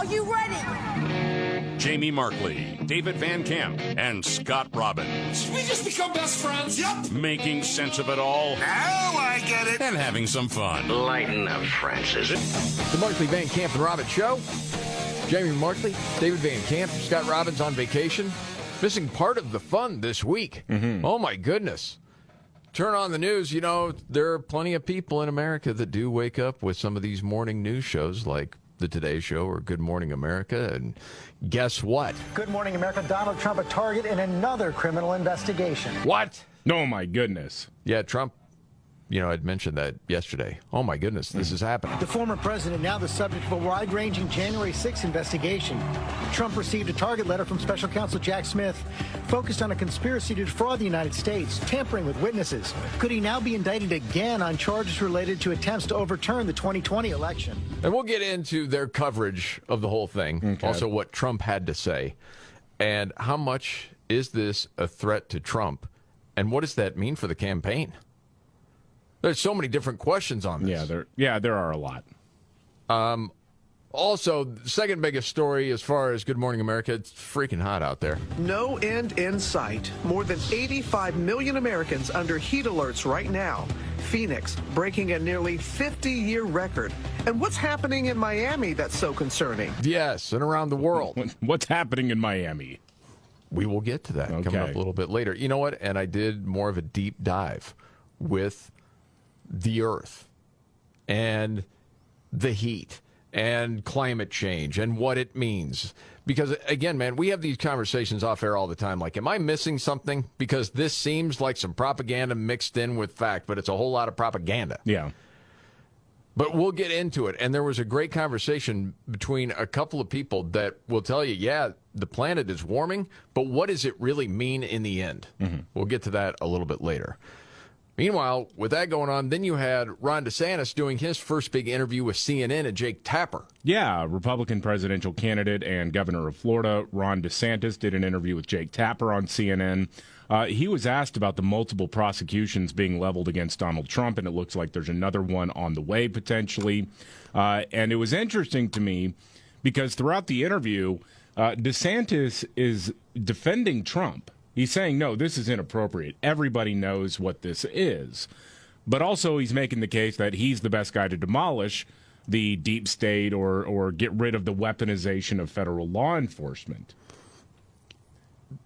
Are you ready? Jamie Markley, David Van Camp, and Scott Robbins. We just become best friends. Yep. Making sense of it all. Now I get it. And having some fun. Lighten up, Francis. The Markley, Van Camp, and Robbins Show. Jamie Markley, David Van Camp, Scott Robbins on vacation. Missing part of the fun this week. Oh, my goodness. Turn on the news. You know, there are plenty of people in America that do wake up with some of these morning news shows like The Today Show or Good Morning America. And guess what? Good Morning America, Donald Trump a target in another criminal investigation. What? Oh, my goodness. Yeah, Trump, you know, I'd mentioned that yesterday. Oh, my goodness, this is happening. The former president now the subject of a wide-ranging January 6th investigation. Trump received a target letter from special counsel Jack Smith focused on a conspiracy to defraud the United States, tampering with witnesses. Could he now be indicted again on charges related to attempts to overturn the 2020 election? And we'll get into their coverage of the whole thing, Okay. Also what Trump had to say, and how much is this a threat to Trump, and what does that mean for the campaign? There's so many different questions on this. There are a lot. Also, the second biggest story as far as Good Morning America, it's freaking hot out there. No end in sight. More than 85 million Americans under heat alerts right now. Phoenix breaking a nearly 50-year record. And what's happening in Miami that's so concerning? Yes, and around the world. What's happening in Miami? We will get to that coming up a little bit later. You know what? And I did more of a deep dive with the Earth and the heat and climate change and what it means. Because, again, man, we have these conversations off air all the time. Like, am I missing something? Because this seems like some propaganda mixed in with fact, but it's a whole lot of propaganda. Yeah. But we'll get into it. And there was a great conversation between a couple of people that will tell you, yeah, the planet is warming, but what does it really mean in the end? We'll get to that a little bit later. Meanwhile, with that going on, then you had Ron DeSantis doing his first big interview with CNN and Jake Tapper. Yeah, Republican presidential candidate and governor of Florida, Ron DeSantis, did an interview with Jake Tapper on CNN. He was asked about the multiple prosecutions being leveled against Donald Trump, and it looks like there's another one on the way potentially. And it was interesting to me because throughout the interview, DeSantis is defending Trump. He's saying, no, this is inappropriate. Everybody knows what this is. But also he's making the case that he's the best guy to demolish the deep state or get rid of the weaponization of federal law enforcement.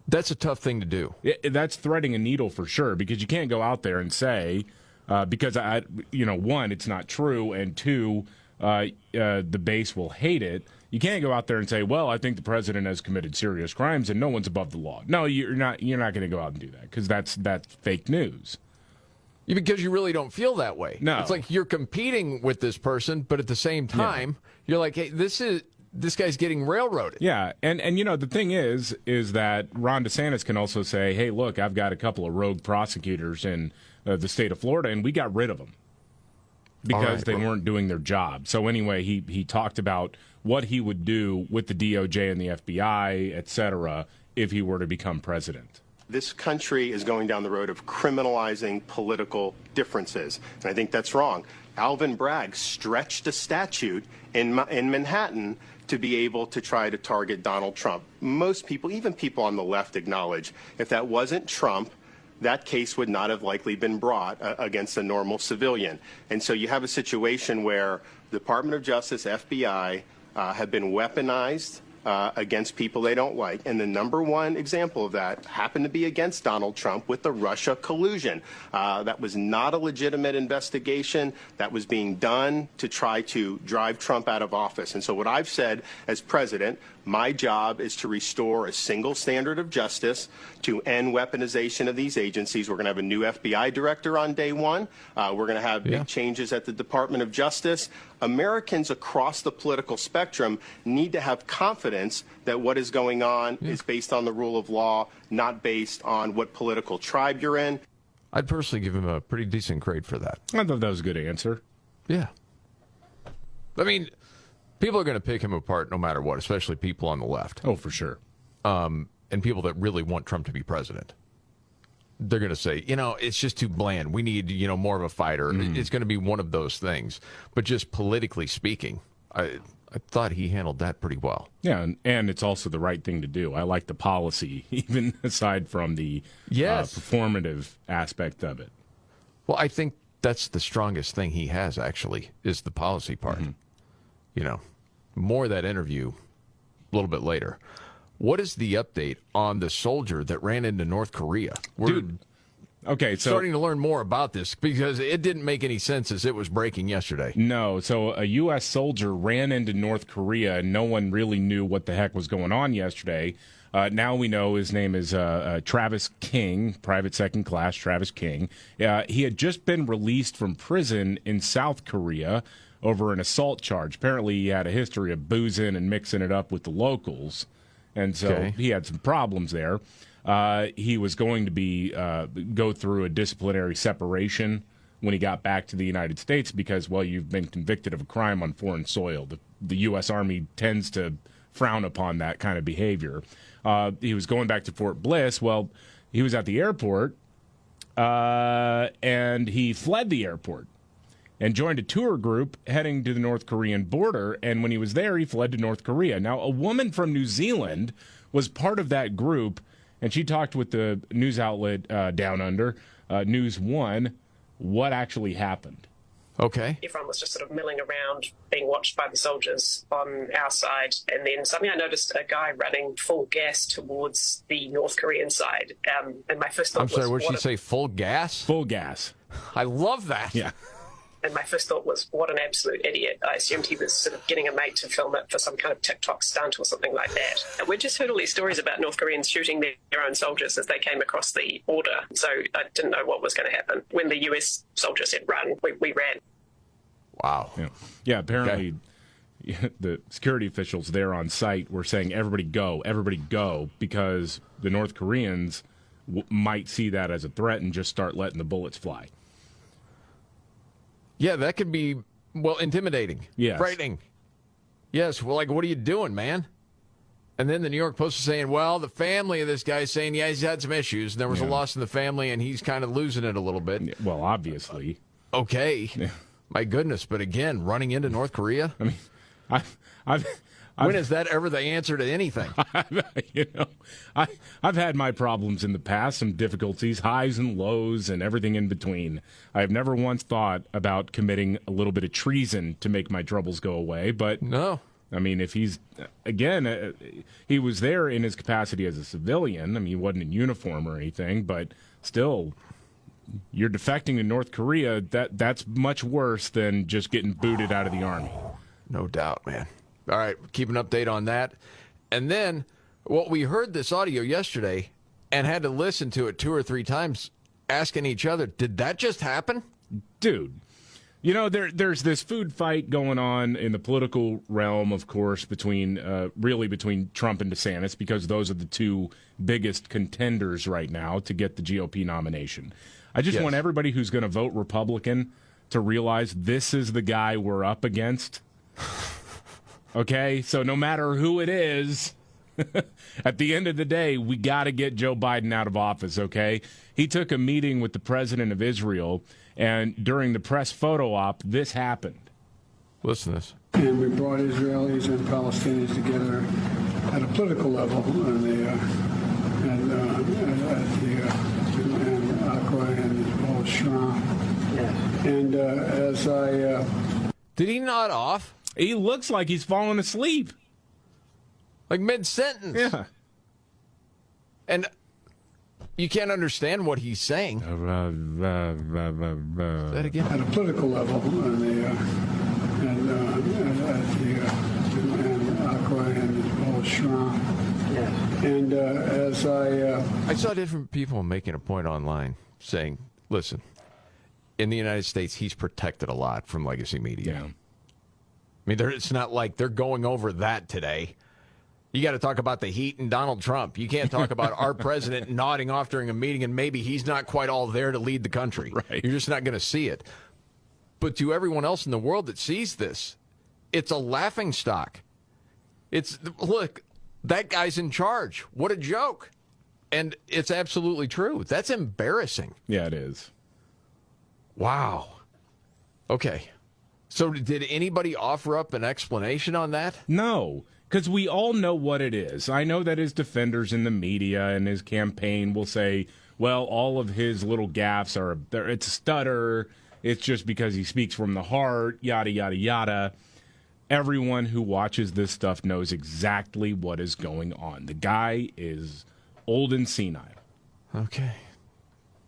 That's a tough thing to do. That's threading a needle for sure, because you can't go out there and say, because, one, it's not true, and two, the base will hate it. You can't go out there and say, well, I think the president has committed serious crimes and no one's above the law. No, you're not going to go out and do that, because that's fake news. Because you really don't feel that way. No. It's like you're competing with this person, but at the same time, you're like, hey, this guy's getting railroaded. Yeah, and the thing is that Ron DeSantis can also say, hey, look, I've got a couple of rogue prosecutors in the state of Florida, and we got rid of them because they weren't doing their job. So anyway, he talked about what he would do with the DOJ and the FBI, et cetera, if he were to become president. This country is going down the road of criminalizing political differences, and I think that's wrong. Alvin Bragg stretched a statute in Manhattan to be able to try to target Donald Trump. Most people, even people on the left, acknowledge if that wasn't Trump, that case would not have likely been brought against a normal civilian. And so you have a situation where the Department of Justice, FBI, have been weaponized against people they don't like. And the number one example of that happened to be against Donald Trump with the Russia collusion. That was not a legitimate investigation. That was being done to try to drive Trump out of office. And so what I've said as president, my job is to restore a single standard of justice, to end weaponization of these agencies. We're going to have a new FBI director on day one. We're going to have big changes at the Department of Justice. Americans across the political spectrum need to have confidence that what is going on is based on the rule of law, not based on what political tribe you're in. I'd personally give him a pretty decent grade for that. I thought that was a good answer. Yeah. I mean, people are going to pick him apart no matter what, especially people on the left. Oh, for sure. And people that really want Trump to be president. They're going to say, it's just too bland. We need, more of a fighter. It's going to be one of those things. But just politically speaking, I thought he handled that pretty well. Yeah, and it's also the right thing to do. I like the policy, even aside from the performative aspect of it. Well, I think that's the strongest thing he has, actually, is the policy part. You know, more of that interview a little bit later. What is the update on the soldier that ran into North Korea? Dude, okay, so starting to learn more about this because it didn't make any sense as it was breaking yesterday. No, so a U.S. soldier ran into North Korea, and no one really knew what the heck was going on yesterday. Now we know his name is Travis King, Private Second Class Travis King. He had just been released from prison in South Korea over an assault charge. Apparently he had a history of boozing and mixing it up with the locals, and so he had some problems there. He was going to be go through a disciplinary separation when he got back to the United States because, well, you've been convicted of a crime on foreign soil. The U.S. Army tends to frown upon that kind of behavior. He was going back to Fort Bliss. Well, he was at the airport, and he fled the airport and joined a tour group heading to the North Korean border. And when he was there, he fled to North Korea. Now, a woman from New Zealand was part of that group, and she talked with the news outlet Down Under, News One, what actually happened. Okay. Everyone was just sort of milling around, being watched by the soldiers on our side. And then suddenly I noticed a guy running full gas towards the North Korean side. And my first thought was... I'm sorry, what did she say, full gas? Full gas. I love that. Yeah. And my first thought was, what an absolute idiot. I assumed he was sort of getting a mate to film it for some kind of TikTok stunt or something like that. And we just heard all these stories about North Koreans shooting their own soldiers as they came across the border. So I didn't know what was going to happen. When the US soldier said run, we ran. Wow. Yeah, apparently the security officials there on site were saying, everybody go, because the North Koreans might see that as a threat and just start letting the bullets fly. Yeah, that could be, well, intimidating. Yes. Frightening. Yes, well, like, what are you doing, man? And then the New York Post is saying, well, the family of this guy is saying, yeah, he's had some issues. There was a loss in the family, and he's kind of losing it a little bit. Well, obviously. Okay. Yeah. My goodness, but again, running into North Korea? I mean, when is that ever the answer to anything? I've had my problems in the past, some difficulties, highs and lows, and everything in between. I've never once thought about committing a little bit of treason to make my troubles go away, but no. I mean, if he's, again, he was there in his capacity as a civilian. I mean, he wasn't in uniform or anything, but still, you're defecting to North Korea. That's much worse than just getting booted out of the Army. No doubt, man. All right, keep an update on that. And then, we heard this audio yesterday and had to listen to it 2 or 3 times, asking each other, did that just happen? Dude, you know, there's this food fight going on in the political realm, of course, between Trump and DeSantis, because those are the 2 biggest contenders right now to get the GOP nomination. I just want everybody who's going to vote Republican to realize this is the guy we're up against. Okay, so no matter who it is, at the end of the day, we got to get Joe Biden out of office, okay? He took a meeting with the president of Israel, and during the press photo op, this happened. Listen to this. And we brought Israelis and Palestinians together at a political level, and Akra and Paul Schramm. And as I... Did he nod off? He looks like he's falling asleep. Like mid-sentence. Yeah. And you can't understand what he's saying. Say that again. At a political level, and Akra and Paul Schramm. And as I saw different people making a point online saying, listen, in the United States, he's protected a lot from legacy media. Yeah. I mean, it's not like they're going over that today. You got to talk about the heat and Donald Trump. You can't talk about our president nodding off during a meeting and maybe he's not quite all there to lead the country. Right. You're just not going to see it. But to everyone else in the world that sees this, it's a laughingstock. Look, that guy's in charge. What a joke. And it's absolutely true. That's embarrassing. Yeah, it is. Wow. Okay. So did anybody offer up an explanation on that? No, because we all know what it is. I know that his defenders in the media and his campaign will say, well, all of his little gaffes it's a stutter. It's just because he speaks from the heart, yada, yada, yada. Everyone who watches this stuff knows exactly what is going on. The guy is old and senile. Okay.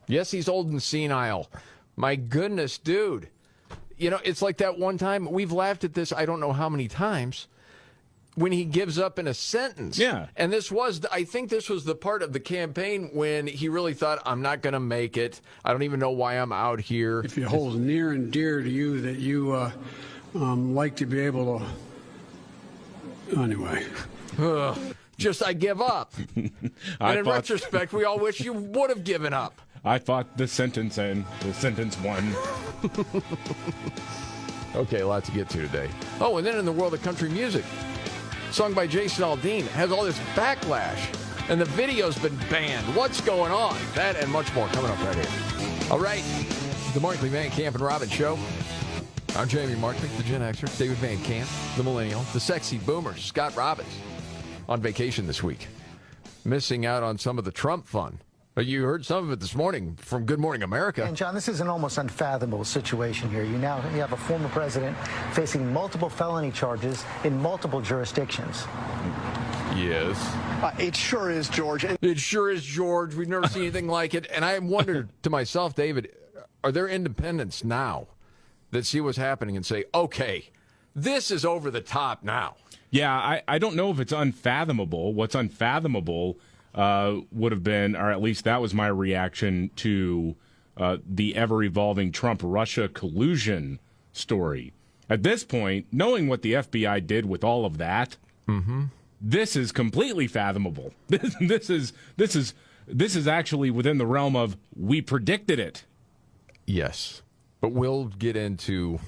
Yes, he's old and senile. My goodness, dude. You know, it's like that one time, we've laughed at this I don't know how many times, when he gives up in a sentence. Yeah. And I think this was the part of the campaign when he really thought, I'm not going to make it. I don't even know why I'm out here. If it holds near and dear to you that you like to be able to, anyway. I give up. And in retrospect, we all wish you would have given up. I thought the sentence won. Okay, a lot to get to today. Oh, and then in the world of country music, song by Jason Aldean has all this backlash, and the video's been banned. What's going on? That and much more coming up right here. All right, the Markley, Van Camp, and Robbins Show. I'm Jamie Markley, the Gen Xer, David Van Camp, the Millennial, the sexy boomer, Scott Robbins, on vacation this week, missing out on some of the Trump fun. But you heard some of it this morning from Good Morning America. And, John, this is an almost unfathomable situation here. You have a former president facing multiple felony charges in multiple jurisdictions. Yes. It sure is, George. It sure is, George. We've never seen anything like it. And I wondered to myself, David, are there independents now that see what's happening and say, okay, this is over the top now? Yeah, I don't know if it's unfathomable. What's unfathomable would have been, or at least that was my reaction to the ever-evolving Trump-Russia collusion story. At this point, knowing what the FBI did with all of that, this is completely fathomable. This is actually within the realm of we predicted it. Yes, but we'll get into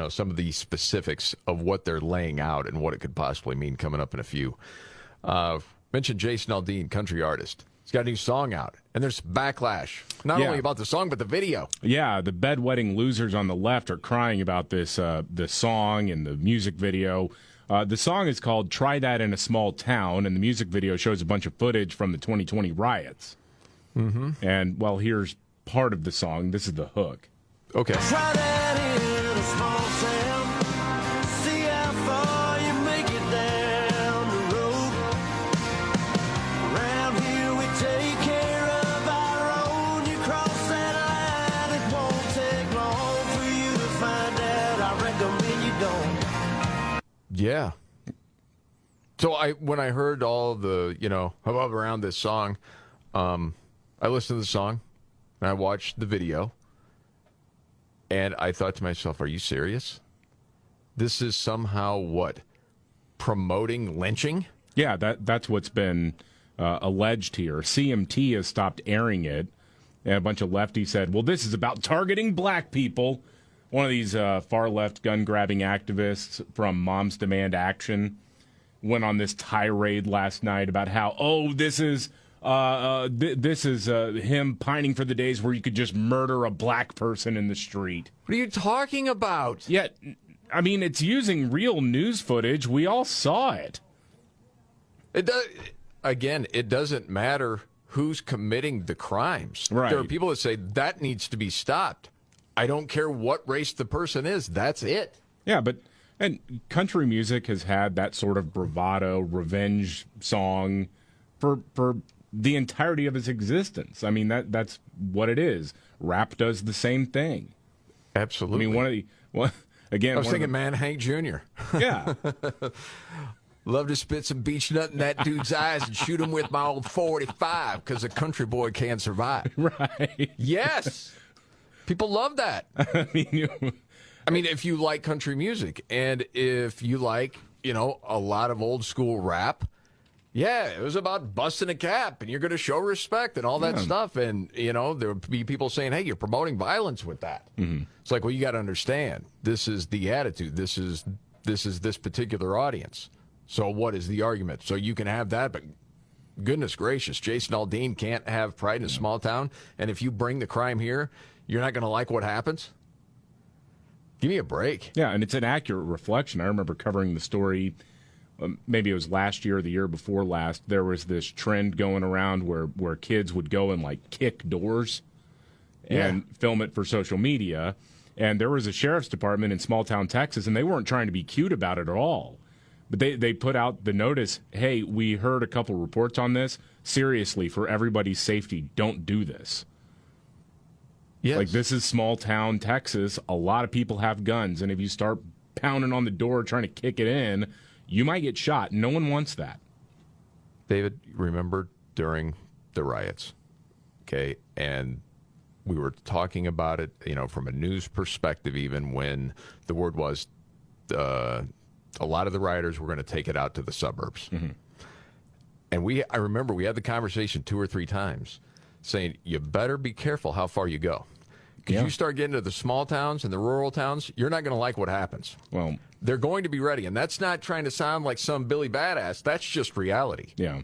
some of the specifics of what they're laying out and what it could possibly mean coming up in a few. Mentioned Jason Aldean, country artist. He's got a new song out, and there's backlash, not only about the song, but the video. Yeah, the bedwetting losers on the left are crying about this song and the music video. The song is called Try That in a Small Town, and the music video shows a bunch of footage from the 2020 riots. And, well, here's part of the song. This is the hook. Okay. Try that in a small town. See how far you make it down the road. Around here we take care of our own. You cross that line, it won't take long for you to find out. I recommend you don't. Yeah. So when I heard all the, hubbub around this song, I listened to the song and I watched the video. And I thought to myself, are you serious? This is somehow what? Promoting lynching? Yeah, that's what's been alleged here. CMT has stopped airing it, and a bunch of lefties said, well, this is about targeting black people. One of these far-left gun-grabbing activists from Moms Demand Action went on this tirade last night about how, this is him pining for the days where you could just murder a black person in the street. What are you talking about? Yeah, I mean, it's using real news footage. We all saw it. It doesn't matter who's committing the crimes. Right. There are people that say that needs to be stopped. I don't care what race the person is. That's it. Yeah, and country music has had that sort of bravado, revenge song for the entirety of its existence. I mean, that's what it is. Rap does the same thing. Absolutely. I mean, I was thinking Man Hank Jr. Yeah. Love to spit some beach nut in that dude's eyes and shoot him with my old 45 because a country boy can't survive. Right. Yes. People love that. I mean, if you like country music and if you like, a lot of old school rap, yeah, it was about busting a cap and you're going to show respect and all that stuff. And, there would be people saying, hey, you're promoting violence with that. Mm-hmm. It's like, well, you got to understand, this is the attitude. This is this particular audience. So what is the argument? So you can have that, but goodness gracious, Jason Aldean can't have pride in a small town. And if you bring the crime here, you're not going to like what happens? Give me a break. Yeah, and it's an accurate reflection. I remember covering the story, maybe it was last year or the year before last. There was this trend going around where kids would go and like kick doors and film it for social media. And there was a sheriff's department in small town Texas, and they weren't trying to be cute about it at all. But they put out the notice, hey, we heard a couple reports on this. Seriously, for everybody's safety, don't do this. Yes. Like, this is small town Texas. A lot of people have guns, and if you start pounding on the door trying to kick it in, you might get shot. No one wants that. David, remember during the riots, okay, and we were talking about it, from a news perspective, even when the word was a lot of the rioters were going to take it out to the suburbs. Mm-hmm. And I remember we had the conversation 2 or 3 times saying, you better be careful how far you go. Because you start getting to the small towns and the rural towns, you're not going to like what happens. Well, they're going to be ready. And that's not trying to sound like some Billy Badass. That's just reality. Yeah.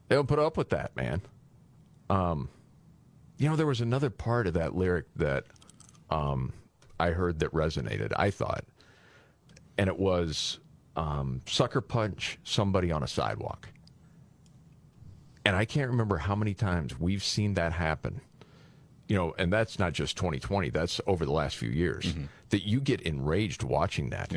They don't put up with that, man. There was another part of that lyric that I heard that resonated, I thought. And it was sucker punch somebody on a sidewalk. And I can't remember how many times we've seen that happen. And that's not just 2020. That's over the last few years. Mm-hmm. That you get enraged watching that.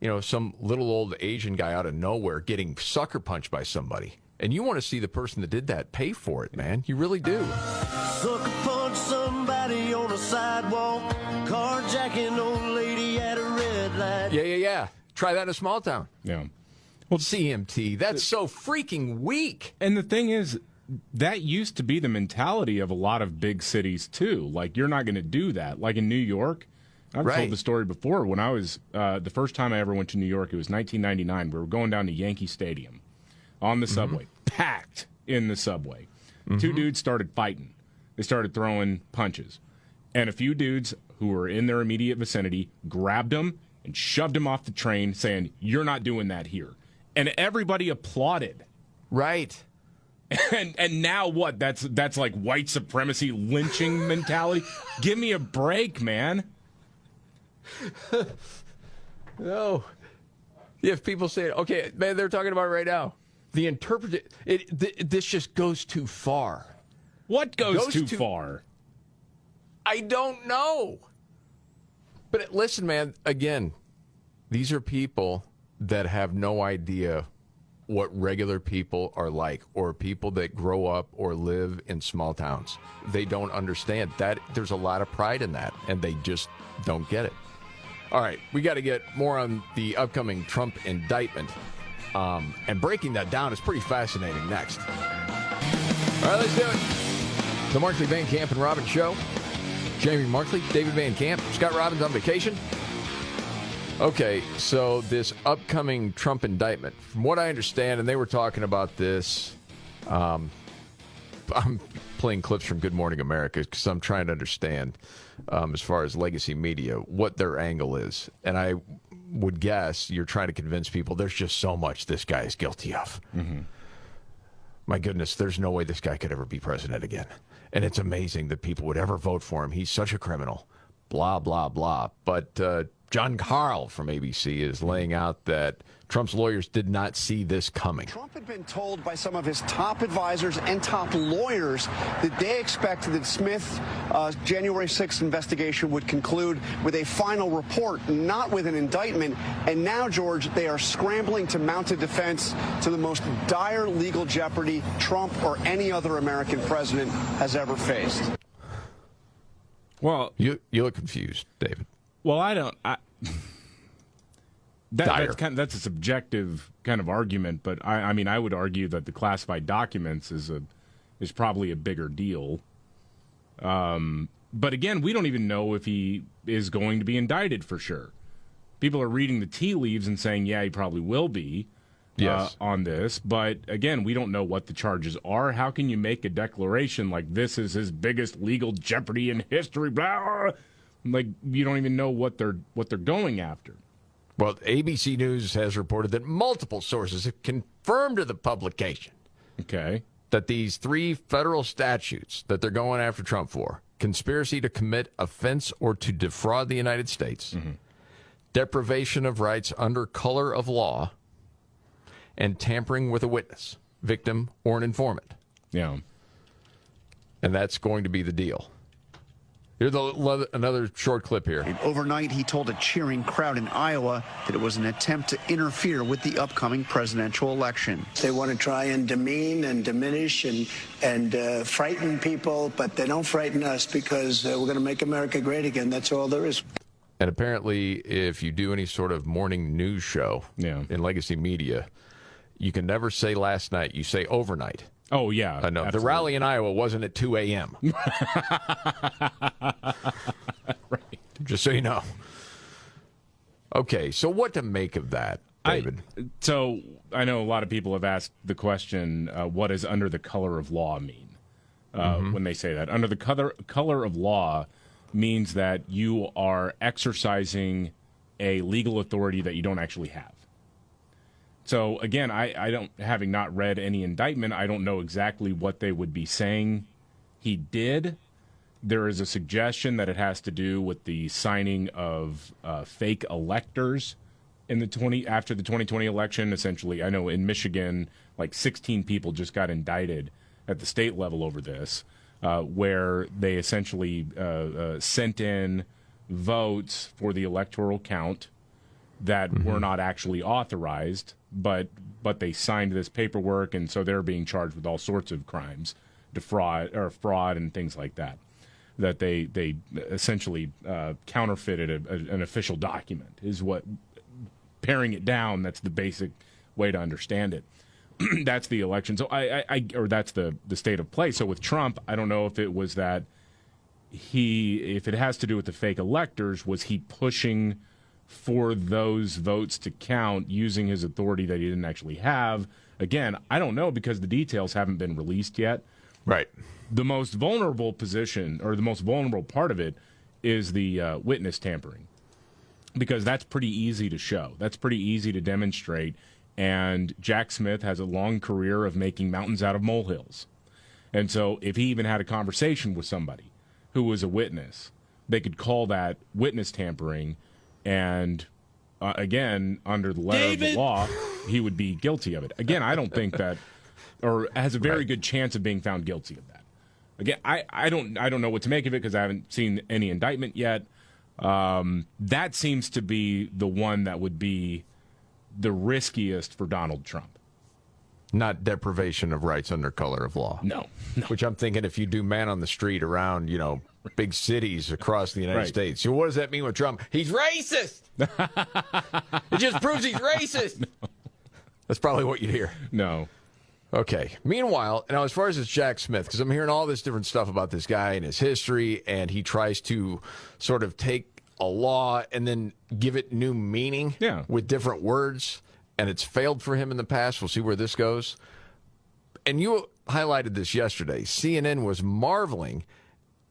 Yeah. Some little old Asian guy out of nowhere getting sucker punched by somebody. And you want to see the person that did that pay for it, man. You really do. Sucker punch somebody on a sidewalk, carjacking old lady at a red light. Yeah. Try that in a small town. Yeah. Well, CMT, that's so freaking weak. And the thing is, that used to be the mentality of a lot of big cities, too. Like, you're not going to do that. Like in New York, I've told the story before. When I was, the first time I ever went to New York, it was 1999. We were going down to Yankee Stadium on the subway, packed in the subway. 2 dudes started fighting. They started throwing punches. And a few dudes who were in their immediate vicinity grabbed them and shoved him off the train, saying, "You're not doing that here." And everybody applauded. Right. And now what? That's like white supremacy lynching mentality. Give me a break, man. No. If people say, okay, man, they're talking about it right now. The this just goes too far. What goes too far? I don't know. But listen, man, again, these are people that have no idea what regular people are like, or people that grow up or live in small towns. They don't understand that. There's a lot of pride in that, and they just don't get it. All right, we got to get more on the upcoming Trump indictment. And breaking that down is pretty fascinating next. All right, let's do it. The Markley, Van Camp, and Robbins Show. Jamie Markley, David Van Camp, Scott Robbins on vacation. Okay, so this upcoming Trump indictment, from what I understand, and they were talking about this, I'm playing clips from Good Morning America because I'm trying to understand, as far as legacy media, what their angle is. And I would guess you're trying to convince people there's just so much this guy is guilty of. Mm-hmm. My goodness, there's no way this guy could ever be president again. And it's amazing that people would ever vote for him. He's such a criminal. Blah, blah, blah. But John Carl from ABC is laying out that Trump's lawyers did not see this coming. Trump had been told by some of his top advisors and top lawyers that they expected that Smith's January 6th investigation would conclude with a final report, not with an indictment. And now, George, they are scrambling to mount a defense to the most dire legal jeopardy Trump or any other American president has ever faced. Well, you look confused, David. Well, that's a subjective kind of argument, but I mean, I would argue that the classified documents is probably a bigger deal. But again, we don't even know if he is going to be indicted for sure. People are reading the tea leaves and saying, yeah, he probably will be on this. But again, we don't know what the charges are. How can you make a declaration like this is his biggest legal jeopardy in history? Blah, blah. Like, you don't even know what they're going after. Well, ABC News has reported that multiple sources have confirmed to the publication that these 3 federal statutes that they're going after Trump for conspiracy to commit offense or to defraud the United States, deprivation of rights under color of law, and tampering with a witness, victim, or an informant. Yeah. And that's going to be the deal. Here's another short clip here. Overnight, he told a cheering crowd in Iowa that it was an attempt to interfere with the upcoming presidential election. They want to try and demean and diminish and frighten people, but they don't frighten us because we're going to make America great again. That's all there is. And apparently, if you do any sort of morning news show in legacy media, you can never say last night. You say overnight. Oh, yeah. I know. The rally in Iowa wasn't at 2 a.m. Right. Just so you know. Okay, so what to make of that, David? So I know a lot of people have asked the question, what does under the color of law mean when they say that? Under the color of law means that you are exercising a legal authority that you don't actually have. So, again, I don't, having not read any indictment, I don't know exactly what they would be saying he did. There is a suggestion that it has to do with the signing of fake electors after the 2020 election. Essentially, I know in Michigan, like 16 people just got indicted at the state level over this, where they essentially sent in votes for the electoral count that were not actually authorized, but they signed this paperwork, and so they're being charged with all sorts of crimes, fraud and things like that. That they essentially counterfeited an official document is what, paring it down, that's the basic way to understand it. That's the election. So or that's the state of play. So with Trump, I don't know if it was that if it has to do with the fake electors, was he pushing for those votes to count using his authority that he didn't actually have? Again, I don't know because the details haven't been released yet. Right. The most vulnerable position, or the most vulnerable part of it, is the witness tampering, because that's pretty easy to show. That's pretty easy to demonstrate. And Jack Smith has a long career of making mountains out of molehills. And so if he even had a conversation with somebody who was a witness, they could call that witness tampering. And again, under the letter of the law, he would be guilty of it. Again, I don't think that, or has a very good chance of being found guilty of that. Again, I don't know what to make of it because I haven't seen any indictment yet. That seems to be the one that would be the riskiest for Donald Trump. Not deprivation of rights under color of law. No. Which I'm thinking if you do man on the street around, big cities across the United States. So what does that mean with Trump? He's racist. It just proves he's racist. No. That's probably what you'd hear. No. Okay. Meanwhile, now as far as it's Jack Smith, because I'm hearing all this different stuff about this guy and his history, and he tries to sort of take a law and then give it new meaning with different words, and it's failed for him in the past. We'll see where this goes. And you highlighted this yesterday. CNN was marveling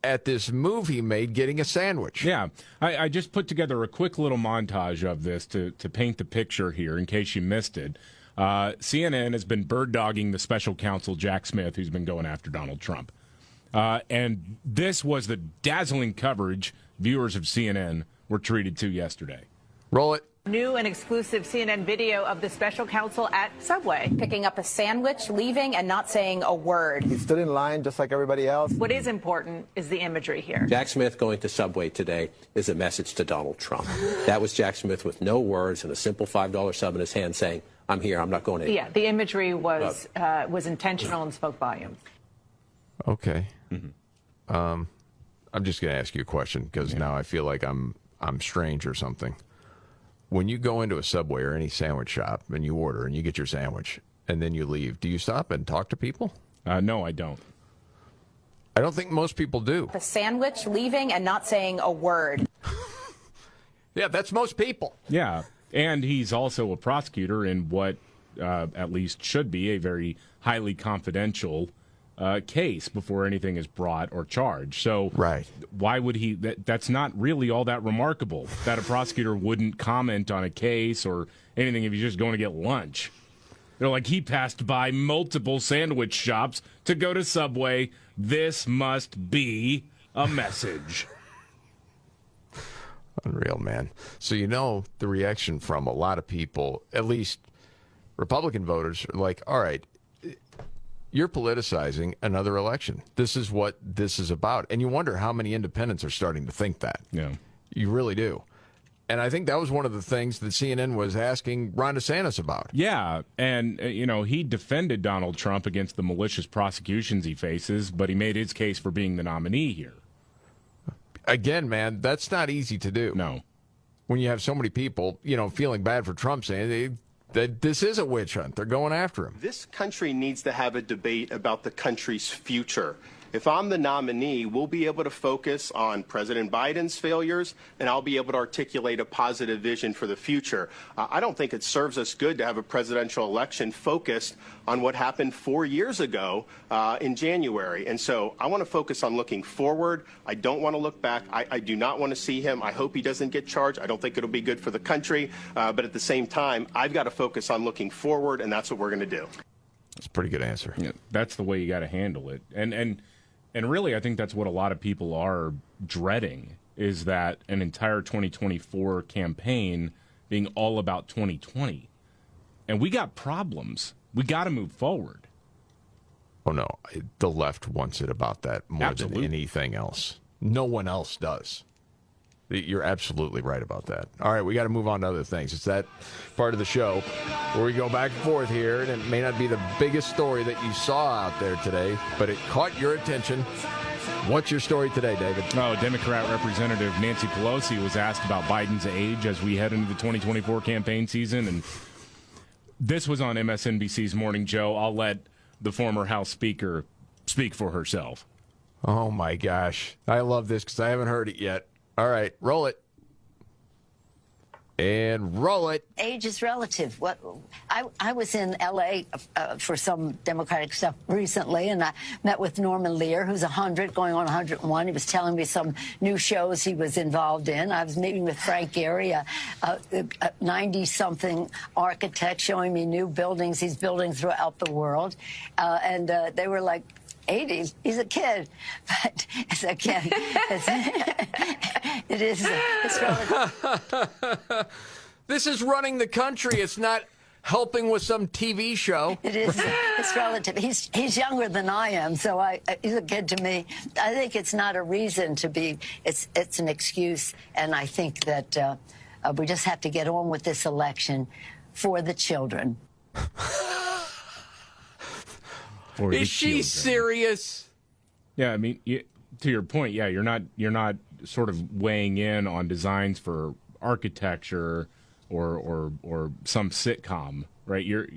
at this move he made getting a sandwich. Yeah. I just put together a quick little montage of this to paint the picture here in case you missed it. CNN has been bird-dogging the special counsel, Jack Smith, who's been going after Donald Trump. And this was the dazzling coverage viewers of CNN were treated to yesterday. Roll it. New and exclusive CNN video of the special counsel at Subway. Picking up a sandwich, leaving, and not saying a word. He stood in line just like everybody else. What is important is the imagery here. Jack Smith going to Subway today is a message to Donald Trump. That was Jack Smith with no words and a simple $5 sub in his hand saying, I'm here, I'm not going anywhere. Yeah, the imagery was intentional and spoke volumes. Okay. I'm just going to ask you a question because now I feel like I'm strange or something. When you go into a Subway or any sandwich shop and you order and you get your sandwich and then you leave, do you stop and talk to people? No, I don't. I don't think most people do. The sandwich, leaving, and not saying a word. Yeah, that's most people. Yeah, and he's also a prosecutor in what at least should be a very highly confidential case before anything is brought or charged. So why would he? That's not really all that remarkable that a prosecutor wouldn't comment on a case or anything if he's just going to get lunch. They're like, he passed by multiple sandwich shops to go to Subway. This must be a message. Unreal, man. So the reaction from a lot of people, at least Republican voters, are like, all right, you're politicizing another election. This is what this is about. And you wonder how many independents are starting to think that. Yeah. You really do. And I think that was one of the things that CNN was asking Ron DeSantis about. Yeah, and, he defended Donald Trump against the malicious prosecutions he faces, but he made his case for being the nominee here. Again, man, that's not easy to do. No. When you have so many people, feeling bad for Trump, saying that this is a witch hunt. They're going after him. This country needs to have a debate about the country's future. If I'm the nominee, we'll be able to focus on President Biden's failures, and I'll be able to articulate a positive vision for the future. I don't think it serves us good to have a presidential election focused on what happened 4 years ago in January. And so I want to focus on looking forward. I don't want to look back. I do not want to see him. I hope he doesn't get charged. I don't think it'll be good for the country. But at the same time, I've got to focus on looking forward, and that's what we're going to do. That's a pretty good answer. Yeah, that's the way you got to handle it. And really, I think that's what a lot of people are dreading, is that an entire 2024 campaign being all about 2020. And we got problems. We got to move forward. Oh, no. The left wants it about that more than anything else. No one else does. You're absolutely right about that. All right, we got to move on to other things. It's that part of the show where we go back and forth here, and it may not be the biggest story that you saw out there today, but it caught your attention. What's your story today, David? Oh, Democrat Representative Nancy Pelosi was asked about Biden's age as we head into the 2024 campaign season, and this was on MSNBC's Morning Joe. I'll let the former House Speaker speak for herself. Oh, my gosh. I love this because I haven't heard it yet. All right, roll it. And roll it. Age is relative. I was in L.A. For some Democratic stuff recently, and I met with Norman Lear, who's 100, going on 101. He was telling me some new shows he was involved in. I was meeting with Frank Gehry, a 90-something architect, showing me new buildings he's building throughout the world. And they were like, 80s. He's a kid, but it's a kid. It's relative. This is running the country. It's not helping with some TV show. It is. It's relative. He's younger than I am, so he's a kid to me. I think it's not a reason to be. It's an excuse, and I think that we just have to get on with this election for the children. Is she serious? Yeah, I mean, to your point, yeah, you're not sort of weighing in on designs for architecture or some sitcom, right? You're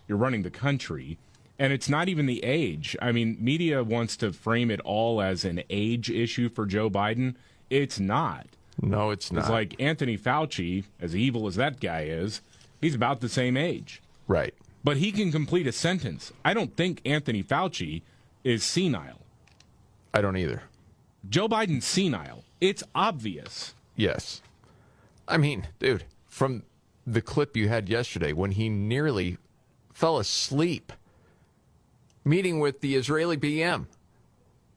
running the country, and it's not even the age. I mean, media wants to frame it all as an age issue for Joe Biden. It's not. No, it's not. It's like Anthony Fauci, as evil as that guy is, he's about the same age. Right. But he can complete a sentence. I don't think Anthony Fauci is senile. I don't either. Joe Biden's senile. It's obvious. Yes. I mean, dude, from the clip you had yesterday when he nearly fell asleep meeting with the Israeli PM.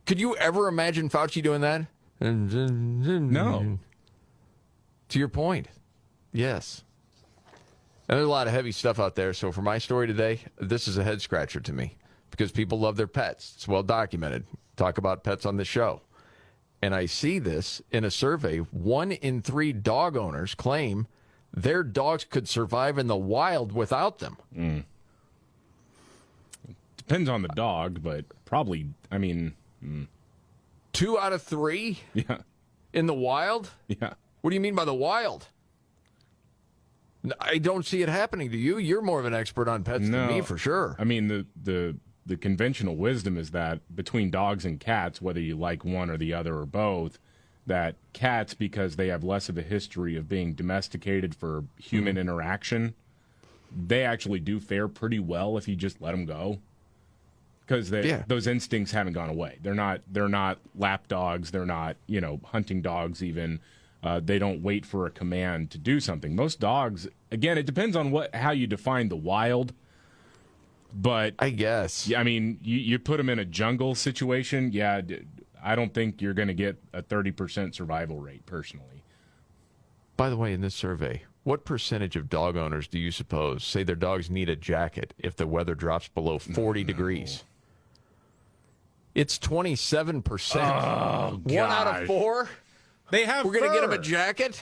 Could you ever imagine Fauci doing that? No. To your point, yes. And there's a lot of heavy stuff out there. So for my story today, this is a head scratcher to me because people love their pets. It's well documented. Talk about pets on the show. And I see this in a survey. 1 in 3 dog owners claim their dogs could survive in the wild without them. Depends on the dog, but probably, I mean... 2 out of 3? Yeah. In the wild? Yeah. What do you mean by the wild? I don't see it happening to you. You're more of an expert on pets than me, for sure. I mean, the conventional wisdom is that between dogs and cats, whether you like one or the other or both, that cats, because they have less of a history of being domesticated for human interaction, they actually do fare pretty well if you just let them go. Because those instincts haven't gone away. They're not lap dogs. They're not, hunting dogs even. They don't wait for a command to do something. Most dogs, again, it depends on how you define the wild. But I guess, I mean, you put them in a jungle situation. Yeah, I don't think you're going to get a 30% survival rate, personally. By the way, in this survey, what percentage of dog owners do you suppose say their dogs need a jacket if the weather drops below 40 degrees? It's 27%. Oh, 1 out of 4? They have We're going to get them a jacket?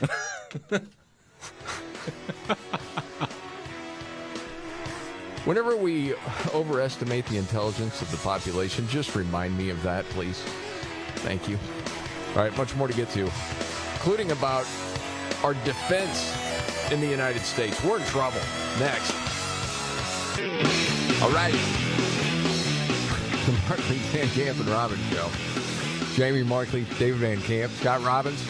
Whenever we overestimate the intelligence of the population, just remind me of that, please. Thank you. All right, much more to get to, including about our defense in the United States. We're in trouble. Next. All right. The Markley, Van Camp, and Robbins Show. Jamie Markley, David Van Camp, Scott Robbins.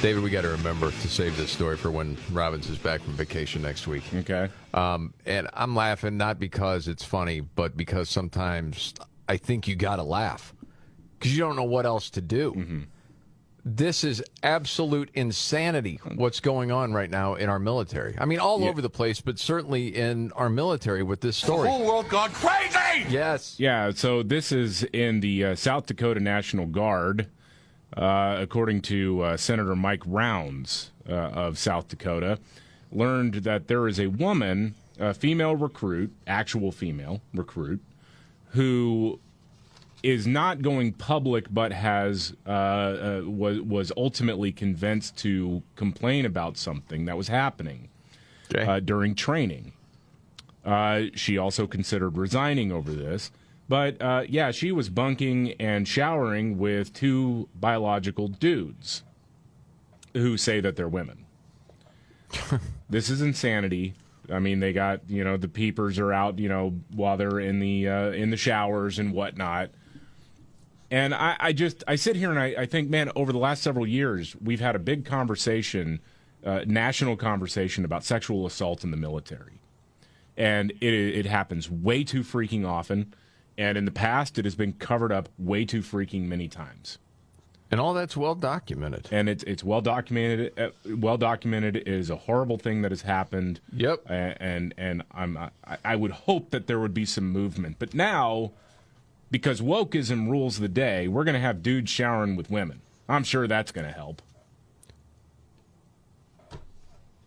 David, we got to remember to save this story for when Robbins is back from vacation next week. Okay. And I'm laughing not because it's funny, but because sometimes I think you got to laugh because you don't know what else to do. Mm-hmm. This is absolute insanity what's going on right now in our military. I mean, all over the place, but certainly in our military with this story. The whole world gone crazy! Yes. Yeah, so this is in the South Dakota National Guard. According to Senator Mike Rounds of South Dakota, learned that there is a woman, a female recruit, actual female recruit, who is not going public but has was ultimately convinced to complain about something that was happening during training. She also considered resigning over this. But, yeah, she was bunking and showering with 2 biological dudes who say that they're women. This is insanity. I mean, they got, the peepers are out, while they're in the showers and whatnot. And I sit here and I think, man, over the last several years, we've had a big conversation, national conversation about sexual assault in the military. And it happens way too freaking often. And in the past, it has been covered up way too freaking many times. And all that's well documented. And it's well documented. Well documented. It is a horrible thing that has happened. Yep. And I would hope that there would be some movement. But now, because wokeism rules the day, we're going to have dudes showering with women. I'm sure that's going to help.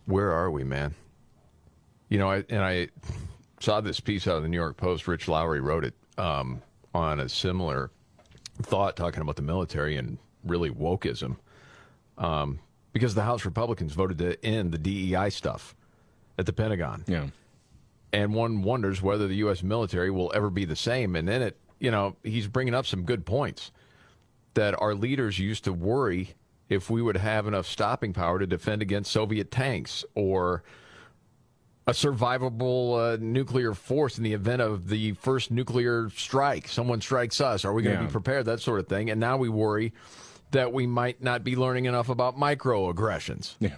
Where are we, man? I saw this piece out of the New York Post. Rich Lowry wrote it. On a similar thought, talking about the military and really wokeism, because the House Republicans voted to end the DEI stuff at the Pentagon. Yeah. And one wonders whether the U.S. military will ever be the same. And then he's bringing up some good points that our leaders used to worry if we would have enough stopping power to defend against Soviet tanks or a survivable nuclear force in the event of the first nuclear strike. Someone strikes us. Are we going to be prepared? That sort of thing. And now we worry that we might not be learning enough about microaggressions. Yeah.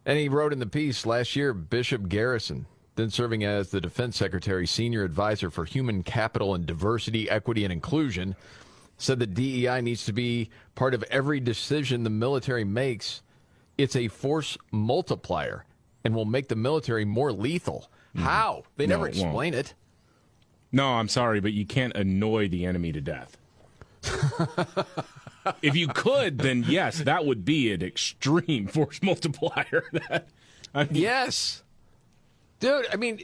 And he wrote in the piece last year, Bishop Garrison, then serving as the Defense Secretary's senior advisor for human capital and diversity, equity, and inclusion, said that DEI needs to be part of every decision the military makes. It's a force multiplier and will make the military more lethal. How? They never explain it. No, I'm sorry, but you can't annoy the enemy to death. If you could, then yes, that would be an extreme force multiplier. Yes. Dude, I mean,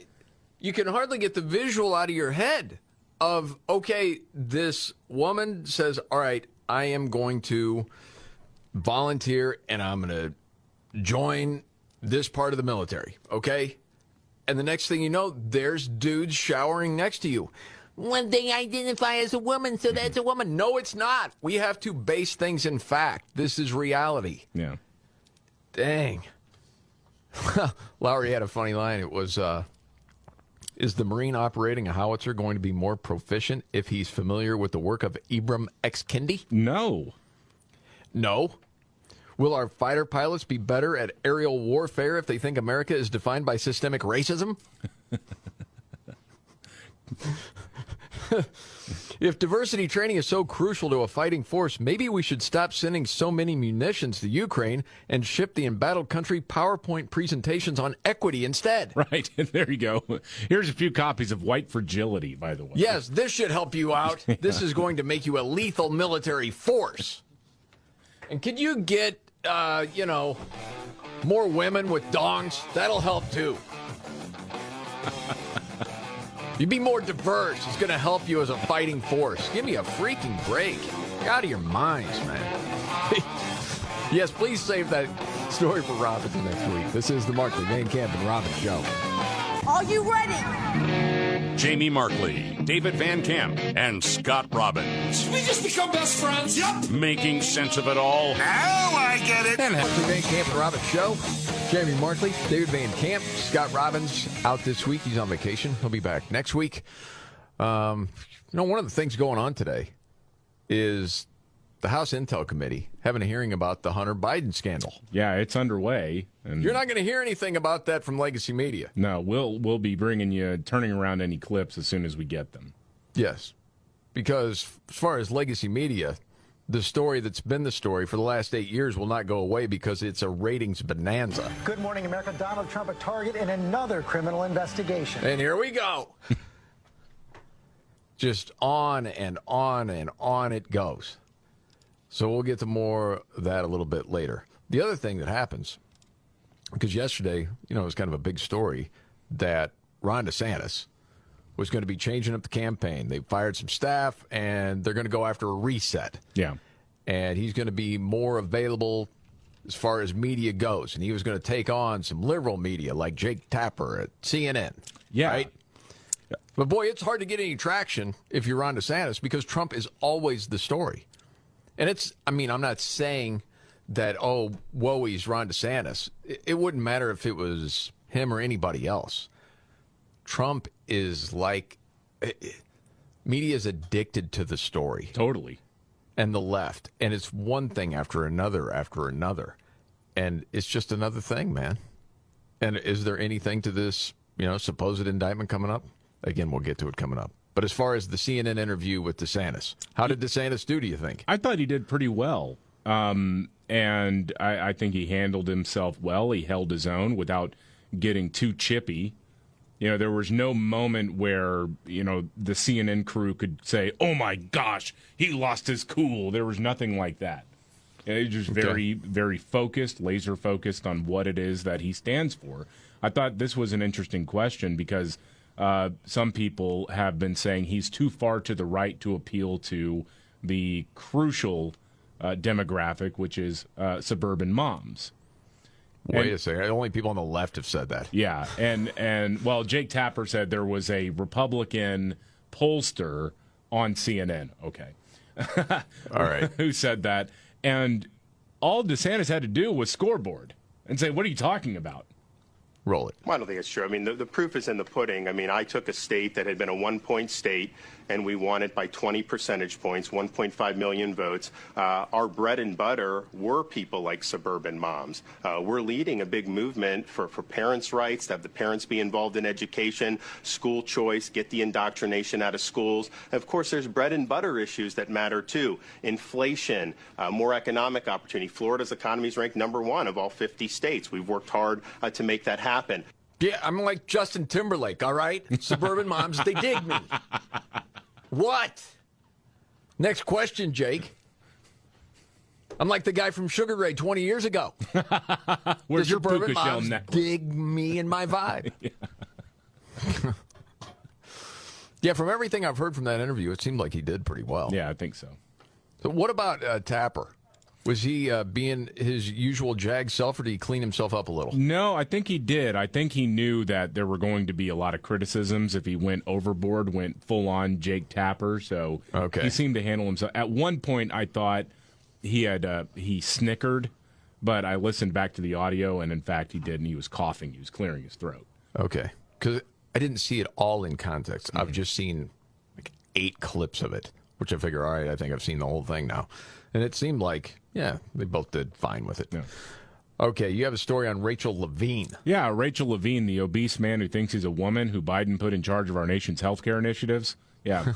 you can hardly get the visual out of your head of, okay, this woman says, all right, I am going to volunteer and I'm going to join this part of the military, okay? And the next thing you know, there's dudes showering next to you. When they identify as a woman, so that's a woman. No, it's not. We have to base things in fact. This is reality. Yeah. Dang. Lowry had a funny line. It was, is the Marine operating a howitzer going to be more proficient if he's familiar with the work of Ibram X. Kendi? No. No. Will our fighter pilots be better at aerial warfare if they think America is defined by systemic racism? If diversity training is so crucial to a fighting force, maybe we should stop sending so many munitions to Ukraine and ship the embattled country PowerPoint presentations on equity instead. Right. There you go. Here's a few copies of White Fragility, by the way. Yes, this should help you out. This is going to make you a lethal military force. And could you get, more women with dongs? That'll help, too. You be more diverse. It's going to help you as a fighting force. Give me a freaking break. You're out of your minds, man. Yes, please save that story for Robbins next week. This is the Markley, Van Camp, and Robbins Show. Are you ready? Jamie Markley, David Van Camp, and Scott Robbins. We just become best friends. Yep. Making sense of it all. Now I get it. And Markley, Van Camp, and Robbins Show. Jamie Markley, David Van Camp, Scott Robbins out this week. He's on vacation. He'll be back next week. One of the things going on today is the House Intel Committee having a hearing about the Hunter Biden scandal. Yeah, it's underway. And you're not going to hear anything about that from legacy media. No, we'll be turning around any clips as soon as we get them. Yes, because as far as legacy media, the story that's been the story for the last 8 years will not go away because it's a ratings bonanza. Good morning, America. Donald Trump a target in another criminal investigation. And here we go. Just on and on and on it goes. So we'll get to more of that a little bit later. The other thing that happens, because yesterday, it was kind of a big story that Ron DeSantis was going to be changing up the campaign. They fired some staff, and they're going to go after a reset. Yeah. And he's going to be more available as far as media goes. And he was going to take on some liberal media like Jake Tapper at CNN. Yeah. Right? Yeah. But, boy, it's hard to get any traction if you're Ron DeSantis because Trump is always the story. And I'm not saying that, woe, he's Ron DeSantis. It wouldn't matter if it was him or anybody else. Trump is like, media is addicted to the story. Totally. And the left. And it's one thing after another after another. And it's just another thing, man. And is there anything to this, supposed indictment coming up? Again, we'll get to it coming up. But as far as the CNN interview with DeSantis, how did DeSantis do you think? I thought he did pretty well. And I think he handled himself well. He held his own without getting too chippy. There was no moment where, the CNN crew could say, oh, my gosh, he lost his cool. There was nothing like that. He was just very, very focused, laser focused on what it is that he stands for. I thought this was an interesting question because some people have been saying he's too far to the right to appeal to the crucial demographic, which is suburban moms. Wait a second. Only people on the left have said that. Yeah. And Jake Tapper said there was a Republican pollster on CNN. Okay. All right. Who said that. And all DeSantis had to do was scoreboard and say, what are you talking about? Roll it. Well, I don't think it's true. The proof is in the pudding. I took a state that had been a 1-point state, and we won it by 20 percentage points, 1.5 million votes. Our bread and butter were people like suburban moms. We're leading a big movement for parents' rights, to have the parents be involved in education, school choice, get the indoctrination out of schools. And of course, there's bread and butter issues that matter, too. Inflation, more economic opportunity. Florida's economy is ranked #1 of all 50 states. We've worked hard to make that happen. Yeah, I'm like Justin Timberlake, all right? Suburban moms, they dig me. What? Next question, Jake. I'm like the guy from Sugar Ray 20 years ago. Where's your suburban puka shell moms necklace? dig me and my vibe. Yeah, from everything I've heard from that interview, it seemed like he did pretty well. Yeah, I think so. So what about Tapper? Was he being his usual jag self, or did he clean himself up a little? No, I think he did. I think he knew that there were going to be a lot of criticisms if he went overboard, went full-on Jake Tapper. So he seemed to handle himself. At one point, I thought he snickered, but I listened back to the audio, and in fact, he did, and he was coughing. He was clearing his throat. Okay, because I didn't see it all in context. I've just seen like 8 clips of it, which I figure, all right, I think I've seen the whole thing now. And it seemed like, yeah, they both did fine with it. Yeah. Okay, you have a story on Rachel Levine. Yeah, Rachel Levine, the obese man who thinks he's a woman who Biden put in charge of our nation's healthcare initiatives. Yeah.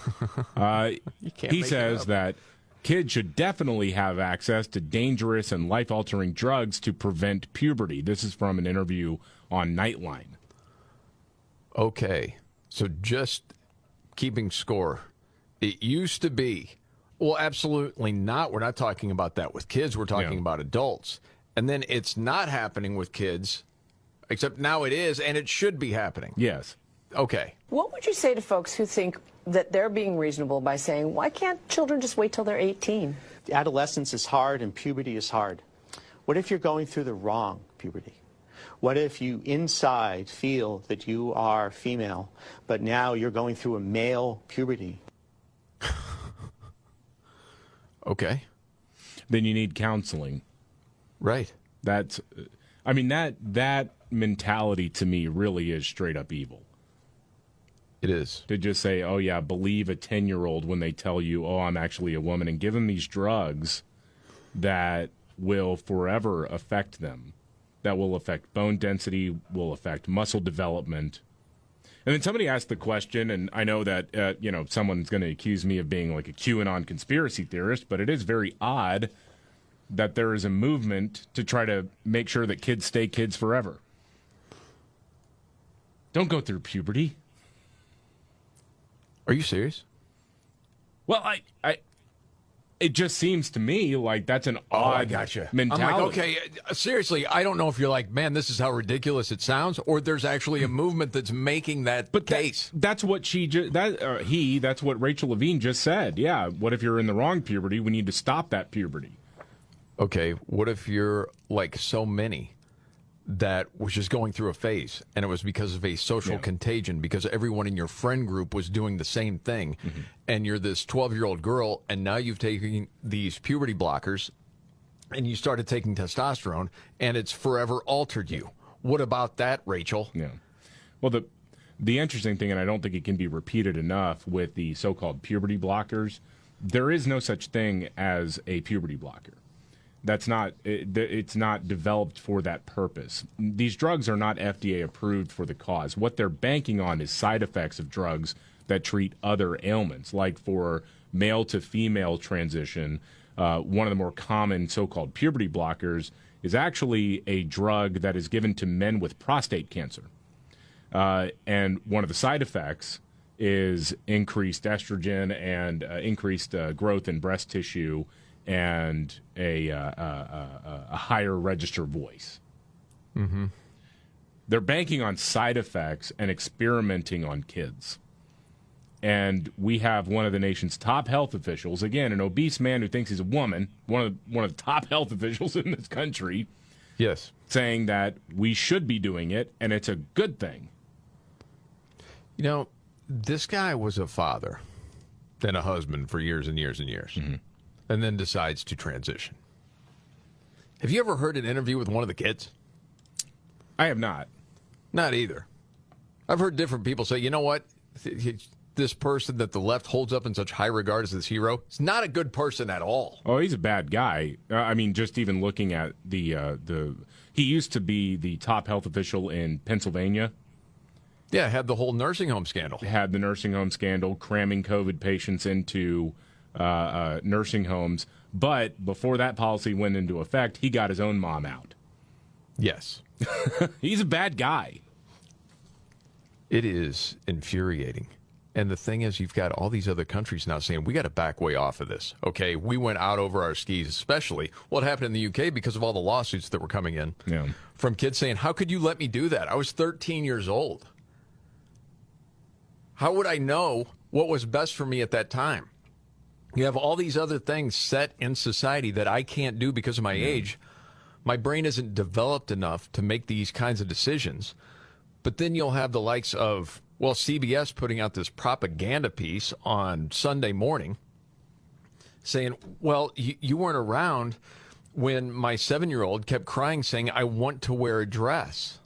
He says that kids should definitely have access to dangerous and life-altering drugs to prevent puberty. This is from an interview on Nightline. Okay, so just keeping score. It used to be, well, absolutely not. We're not talking about that with kids. We're talking about adults. And then it's not happening with kids, except now it is, and it should be happening. Yes. Okay. What would you say to folks who think that they're being reasonable by saying, why can't children just wait till they're 18? Adolescence is hard and puberty is hard. What if you're going through the wrong puberty? What if you inside feel that you are female, but now you're going through a male puberty? Okay. Then you need counseling. Right. That's, I mean, that mentality to me really is straight up evil. It is. To just say, oh, yeah, believe a 10-year-old when they tell you, oh, I'm actually a woman, and give them these drugs that will forever affect them, that will affect bone density, will affect muscle development. And then somebody asked the question, and I know that, someone's going to accuse me of being like a QAnon conspiracy theorist, but it is very odd that there is a movement to try to make sure that kids stay kids forever. Don't go through puberty. Are you serious? Well, it just seems to me like that's an odd mentality. I'm like, okay, seriously, I don't know if you're like, man, this is how ridiculous it sounds, or there's actually a movement that's making that case. That's what that's what Rachel Levine just said. Yeah, what if you're in the wrong puberty? We need to stop that puberty. Okay, what if you're like so many that was just going through a phase, and it was because of a social contagion, because everyone in your friend group was doing the same thing, and you're this 12-year-old girl, and now you've taken these puberty blockers, and you started taking testosterone, and it's forever altered you. What about that, Rachel? Yeah. Well, the interesting thing, and I don't think it can be repeated enough with the so-called puberty blockers, there is no such thing as a puberty blocker. It's not developed for that purpose. These drugs are not FDA approved for the cause. What they're banking on is side effects of drugs that treat other ailments, like for male to female transition. One of the more common so-called puberty blockers is actually a drug that is given to men with prostate cancer. And one of the side effects is increased estrogen and increased growth in breast tissue and a higher register voice. Mm-hmm. They're banking on side effects and experimenting on kids. And we have one of the nation's top health officials, again, an obese man who thinks he's a woman, one of the top health officials in this country, yes, saying that we should be doing it, and it's a good thing. You know, this guy was a father, then a husband for years and years and years. Mm-hmm. And then decides to transition. Have you ever heard an interview with one of the kids? I have not. Not either. I've heard different people say, you know what? This person that the left holds up in such high regard as this hero is not a good person at all. Oh, he's a bad guy. I mean, just even looking at he used to be the top health official in Pennsylvania. Yeah, had the whole nursing home scandal. Had the nursing home scandal, cramming COVID patients into nursing homes, but before that policy went into effect, he got his own mom out. Yes. He's a bad guy. It is infuriating. And the thing is, you've got all these other countries now saying, we got to back way off of this. Okay, we went out over our skis, especially what happened in the UK because of all the lawsuits that were coming in from kids saying, how could you let me do that? I was 13 years old. How would I know what was best for me at that time? You have all these other things set in society that I can't do because of my age. My brain isn't developed enough to make these kinds of decisions. But then you'll have the likes of, well, CBS putting out this propaganda piece on Sunday morning saying, well, you weren't around when my 7-year-old kept crying saying, I want to wear a dress.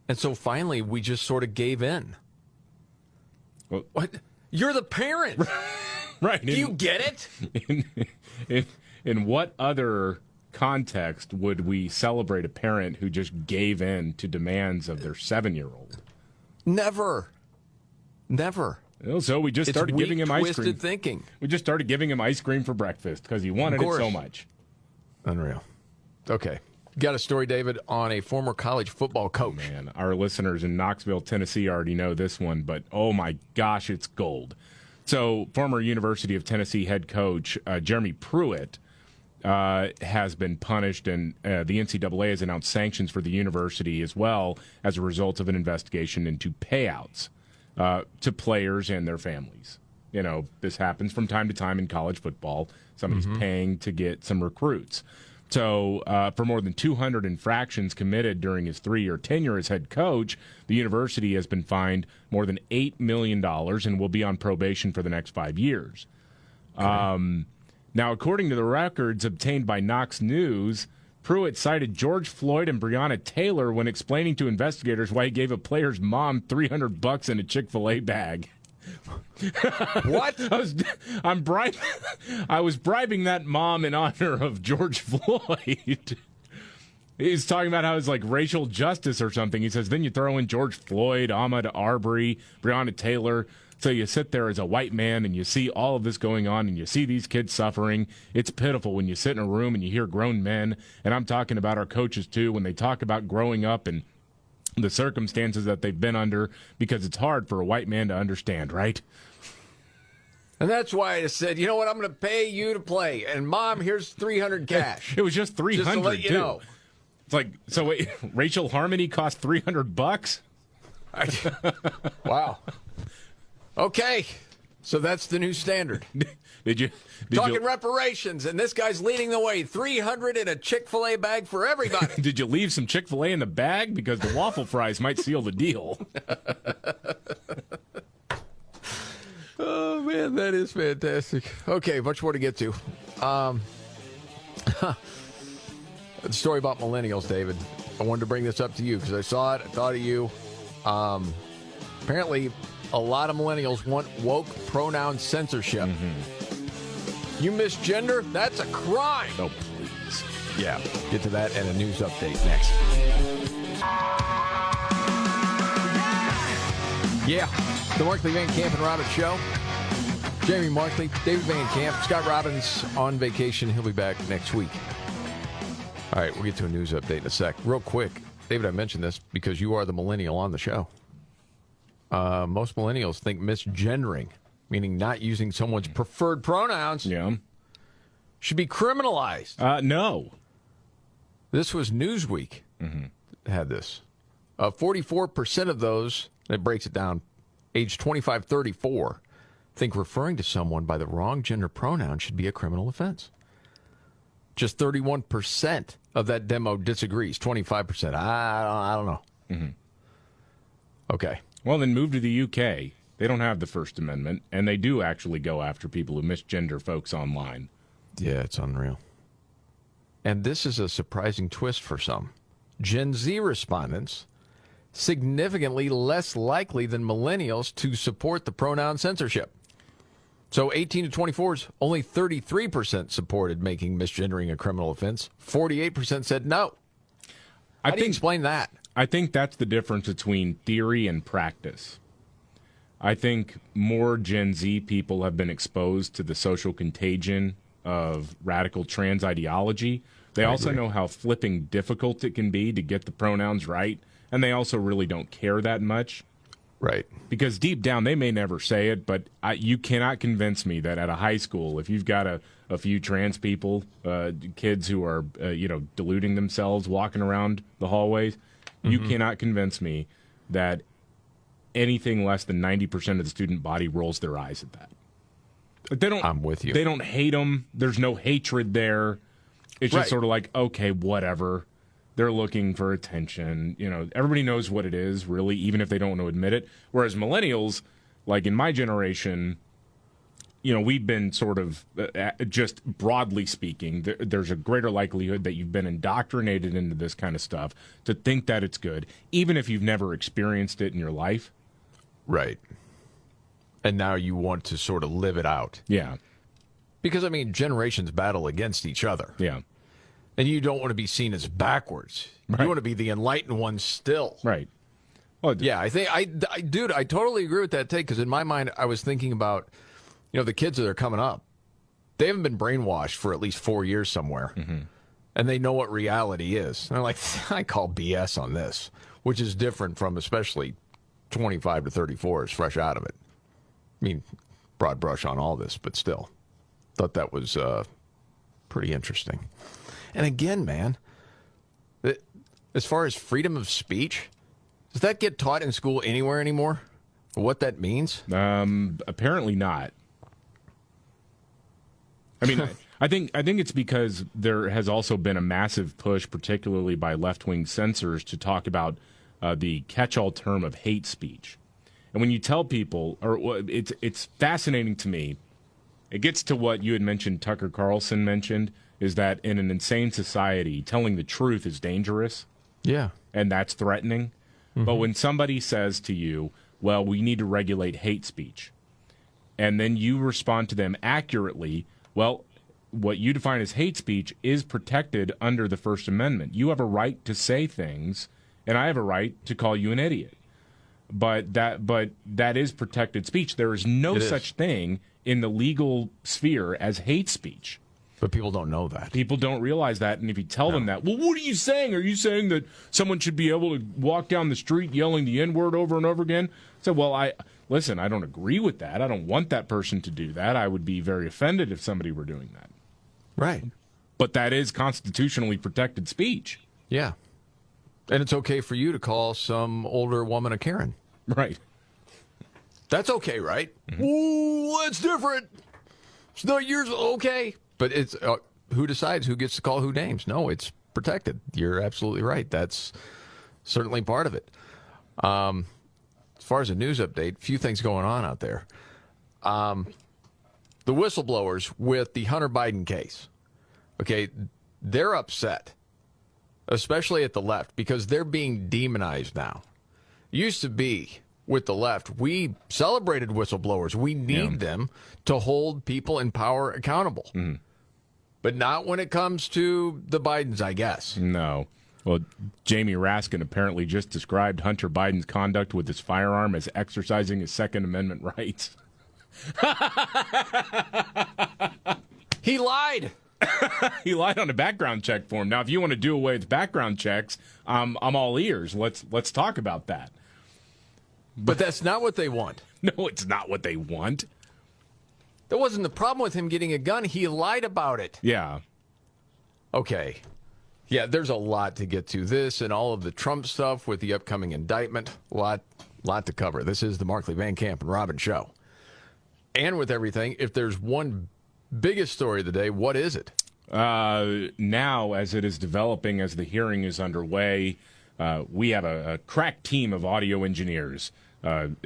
And so finally we just sort of gave in. Well, what? You're the parent. Right. Do you get it? In what other context would we celebrate a parent who just gave in to demands of their 7-year-old? Never. So we just started giving him ice cream. Twisted thinking. We just started giving him ice cream for breakfast because he wanted it so much. Unreal. Okay. Got a story, David, on a former college football coach. Man, our listeners in Knoxville, Tennessee already know this one, but oh my gosh, it's gold. So former University of Tennessee head coach Jeremy Pruitt has been punished, and the NCAA has announced sanctions for the university as well as a result of an investigation into payouts to players and their families. You know, this happens from time to time in college football. Somebody's paying to get some recruits. So for more than 200 infractions committed during his 3-year tenure as head coach, the university has been fined more than $8 million and will be on probation for the next 5 years. Okay. Now, according to the records obtained by Knox News, Pruitt cited George Floyd and Breonna Taylor when explaining to investigators why he gave a player's mom $300 in a Chick-fil-A bag. What? I was bribing that mom in honor of George Floyd. He's talking about how it's like racial justice or something. He says, then you throw in George Floyd, Ahmaud Arbery, Breonna Taylor. So you sit there as a white man and you see all of this going on and you see these kids suffering. It's pitiful when you sit in a room and you hear grown men, and I'm talking about our coaches too, when they talk about growing up and the circumstances that they've been under, because it's hard for a white man to understand, right? And that's why I said, you know what, I'm going to pay you to play. And, Mom, here's $300 cash. It was just $300, just to let you too. know. It's like, so wait, racial harmony cost $300? Wow. Okay. So that's the new standard. Talking reparations, and this guy's leading the way. $300 in a Chick-fil-A bag for everybody. Did you leave some Chick-fil-A in the bag? Because the waffle fries might seal the deal. Oh, man, that is fantastic. Okay, much more to get to. The story about millennials, David. I wanted to bring this up to you because I saw it. I thought of you. Apparently, a lot of millennials want woke pronoun censorship. You misgender? That's a crime. Oh, please. Yeah. Get to that and a news update next. Yeah. The Markley, Van Camp, and Robbins Show. Jamie Markley, David Van Camp, Scott Robbins on vacation. He'll be back next week. All right, we'll get to a news update in a sec. Real quick, David, I mentioned this because you are the millennial on the show. Most millennials think misgendering, meaning not using someone's preferred pronouns, should be criminalized. No. This was Newsweek had this. 44% of those, it breaks it down, age 25-34, think referring to someone by the wrong gender pronoun should be a criminal offense. Just 31% of that demo disagrees. 25%, I don't know. Okay. Well, then move to the UK. They don't have the First Amendment, and they do actually go after people who misgender folks online. Yeah, it's unreal. And this is a surprising twist for some. Gen Z respondents significantly less likely than millennials to support the pronoun censorship. So 18 to 24s, only 33% supported making misgendering a criminal offense. 48% said no. How do you explain that? I think that's the difference between theory and practice. I think more Gen Z people have been exposed to the social contagion of radical trans ideology. They also know how flipping difficult it can be to get the pronouns right, and they also really don't care that much. Right. Because deep down, they may never say it, but you cannot convince me that at a high school, if you've got a few trans people, kids who are, deluding themselves, walking around the hallways, you cannot convince me that anything less than 90% of the student body rolls their eyes at that. I'm with you. They don't hate them. There's no hatred there. It's just sort of like, okay, whatever. They're looking for attention. Everybody knows what it is, really, even if they don't want to admit it. Whereas millennials, like in my generation, we've been sort of, just broadly speaking, there's a greater likelihood that you've been indoctrinated into this kind of stuff to think that it's good, even if you've never experienced it in your life. Right. And now you want to sort of live it out. Yeah. Because, generations battle against each other. Yeah. And you don't want to be seen as backwards. Right. You want to be the enlightened one still. Right. Oh, yeah, I think dude, I totally agree with that take, because in my mind, I was thinking about, the kids that are coming up. They haven't been brainwashed for at least 4 years somewhere, and they know what reality is. And they're like, I call BS on this, which is different from especially 25 to 34s fresh out of it. I mean, broad brush on all this, but still, thought that was pretty interesting. And again, man, as far as freedom of speech, does that get taught in school anywhere anymore? What that means? Apparently not. I mean, I think it's because there has also been a massive push, particularly by left-wing censors, to talk about the catch-all term of hate speech. And when you tell people, it's fascinating to me. It gets to what you had mentioned, Tucker Carlson mentioned, is that in an insane society, telling the truth is dangerous. Yeah. And that's threatening. But when somebody says to you, well, we need to regulate hate speech, and then you respond to them accurately, well, what you define as hate speech is protected under the First Amendment. You have a right to say things, and I have a right to call you an idiot. But that is protected speech. There is no such thing in the legal sphere as hate speech. But people don't know that. People don't realize that, and if you tell them that, well, what are you saying? Are you saying that someone should be able to walk down the street yelling the N-word over and over again? So, well, I don't agree with that. I don't want that person to do that. I would be very offended if somebody were doing that. Right. But that is constitutionally protected speech. Yeah. And it's okay for you to call some older woman a Karen. Right. That's okay, right? Ooh, that's different. It's not yours. Okay. But it's who decides who gets to call who names? No, it's protected. You're absolutely right. That's certainly part of it. As far as a news update, a few things going on out there. The whistleblowers with the Hunter Biden case, okay, they're upset, especially at the left, because they're being demonized now. Used to be with the left, we celebrated whistleblowers. We need them to hold people in power accountable. But not when it comes to the Bidens, I guess. No. Well, Jamie Raskin apparently just described Hunter Biden's conduct with his firearm as exercising his Second Amendment rights. He lied. He lied on a background check form. Now, if you want to do away with background checks, I'm all ears. Let's talk about that. But that's not what they want. No, it's not what they want. That wasn't the problem with him getting a gun. He lied about it. Yeah. Okay. Yeah, there's a lot to get to. This and all of the Trump stuff with the upcoming indictment. Lot to cover. This is the Markley, Van Camp, and Robbins show. And with everything, if there's one biggest story of the day, what is it? Now, as it is developing, as the hearing is underway, we have a crack team of audio engineers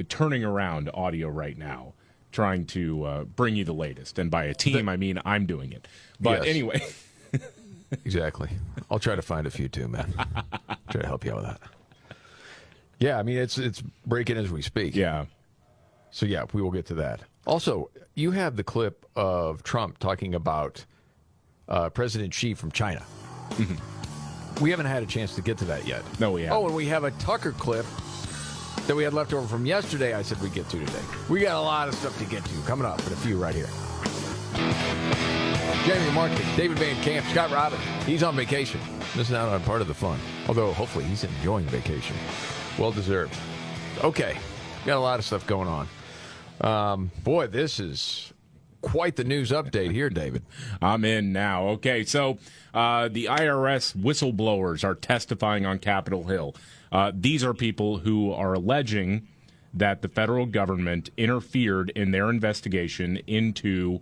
turning around audio right now, trying to bring you the latest. And by a team, I mean I'm doing it. But yes. Anyway. Exactly. I'll try to find a few too, man. Try to help you out with that. Yeah, I mean, it's breaking as we speak. Yeah. So, yeah, we will get to that. Also, you have the clip of Trump talking about President Xi from China. We haven't had a chance to get to that yet. No, we haven't. Oh, and we have a Tucker clip that we had left over from yesterday I said we'd get to today. We got a lot of stuff to get to coming up, but a few right here. Jamie Markley, David Van Camp, Scott Robbins. He's on vacation. Missing out on part of the fun. Although, hopefully, he's enjoying vacation. Well-deserved. Okay. Got a lot of stuff going on. Boy, this is quite the news update here, David. I'm in now. Okay, so the IRS whistleblowers are testifying on Capitol Hill. These are people who are alleging that the federal government interfered in their investigation into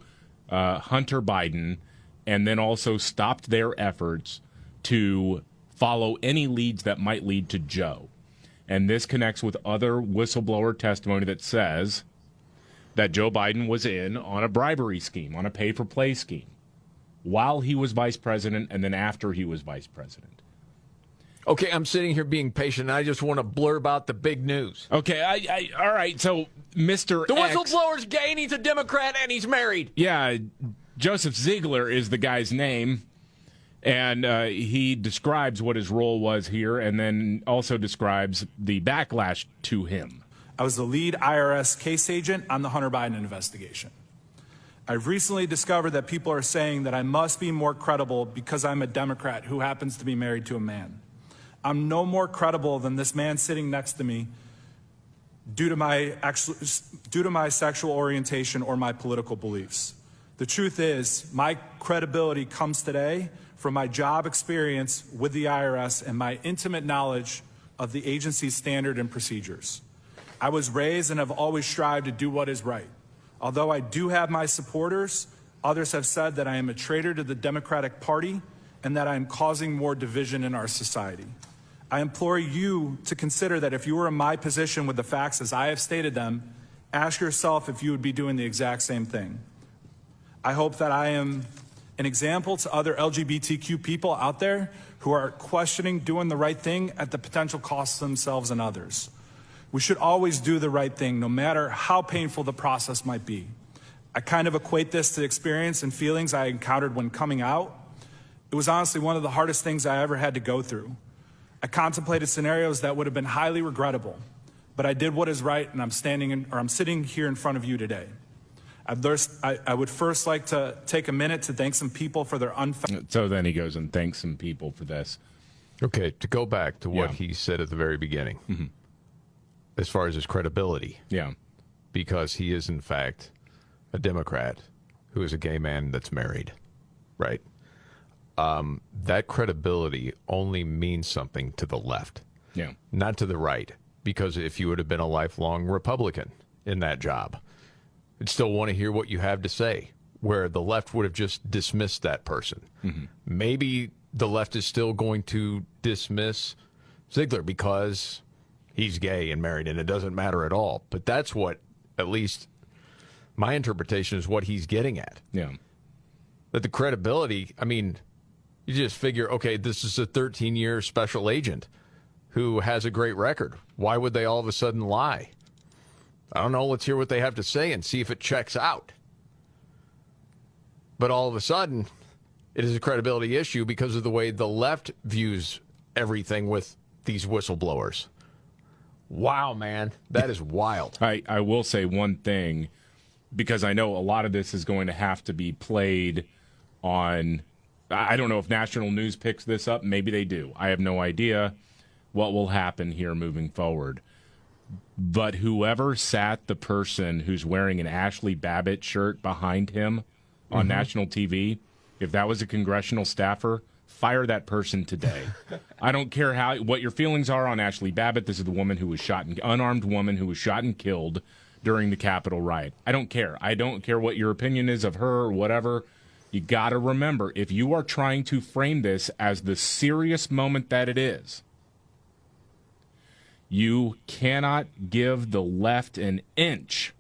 Hunter Biden and then also stopped their efforts to follow any leads that might lead to Joe. And this connects with other whistleblower testimony that says that Joe Biden was in on a bribery scheme, on a pay-for-play scheme, while he was vice president and then after he was vice president. Okay, I'm sitting here being patient, and I just want to blurb out the big news. Okay, all right, so Mr. The X, whistleblower's gay, and he's a Democrat, and he's married. Yeah, Joseph Ziegler is the guy's name. And he describes what his role was here and then also describes the backlash to him. I was the lead IRS case agent on the Hunter Biden investigation. I've recently discovered that people are saying that I must be more credible because I'm a Democrat who happens to be married to a man. I'm no more credible than this man sitting next to me due to my sexual orientation or my political beliefs. The truth is, my credibility comes today from my job experience with the IRS and my intimate knowledge of the agency's standard and procedures. I was raised and have always strived to do what is right. Although I do have my supporters, others have said that I am a traitor to the Democratic Party and that I am causing more division in our society. I implore you to consider that if you were in my position with the facts as I have stated them, ask yourself if you would be doing the exact same thing. I hope that I am an example to other LGBTQ people out there who are questioning doing the right thing at the potential cost of themselves and others. We should always do the right thing, no matter how painful the process might be. I kind of equate this to experience and feelings I encountered when coming out. It was honestly one of the hardest things I ever had to go through. I contemplated scenarios that would have been highly regrettable, but I did what is right, and I'm sitting here in front of you today. I would first like to take a minute to thank some people for their So then he goes and thanks some people for this. Okay, to go back to what he said at the very beginning, as far as his credibility. Yeah. Because he is, in fact, a Democrat who is a gay man that's married, right? That credibility only means something to the left, not to the right. Because if you would have been a lifelong Republican in that job, I'd still want to hear what you have to say, where the left would have just dismissed that person. Maybe the left is still going to dismiss Ziegler because he's gay and married and it doesn't matter at all. But that's what, at least my interpretation, is what he's getting at. Yeah. That the credibility, I mean, you just figure, okay, this is a 13-year special agent who has a great record. Why would they all of a sudden lie? I don't know. Let's hear what they have to say and see if it checks out. But all of a sudden, it is a credibility issue because of the way the left views everything with these whistleblowers. Wow, man. That is wild. I will say one thing, because I know a lot of this is going to have to be played on, I don't know if national news picks this up. Maybe they do. I have no idea what will happen here moving forward. But whoever sat the person who's wearing an Ashley Babbitt shirt behind him on national TV, if that was a congressional staffer, fire that person today. I don't care what your feelings are on Ashley Babbitt. This is the woman who was shot, unarmed woman who was shot and killed during the Capitol riot. I don't care. I don't care what your opinion is of her or whatever. You got to remember, if you are trying to frame this as the serious moment that it is, you cannot give the left an inch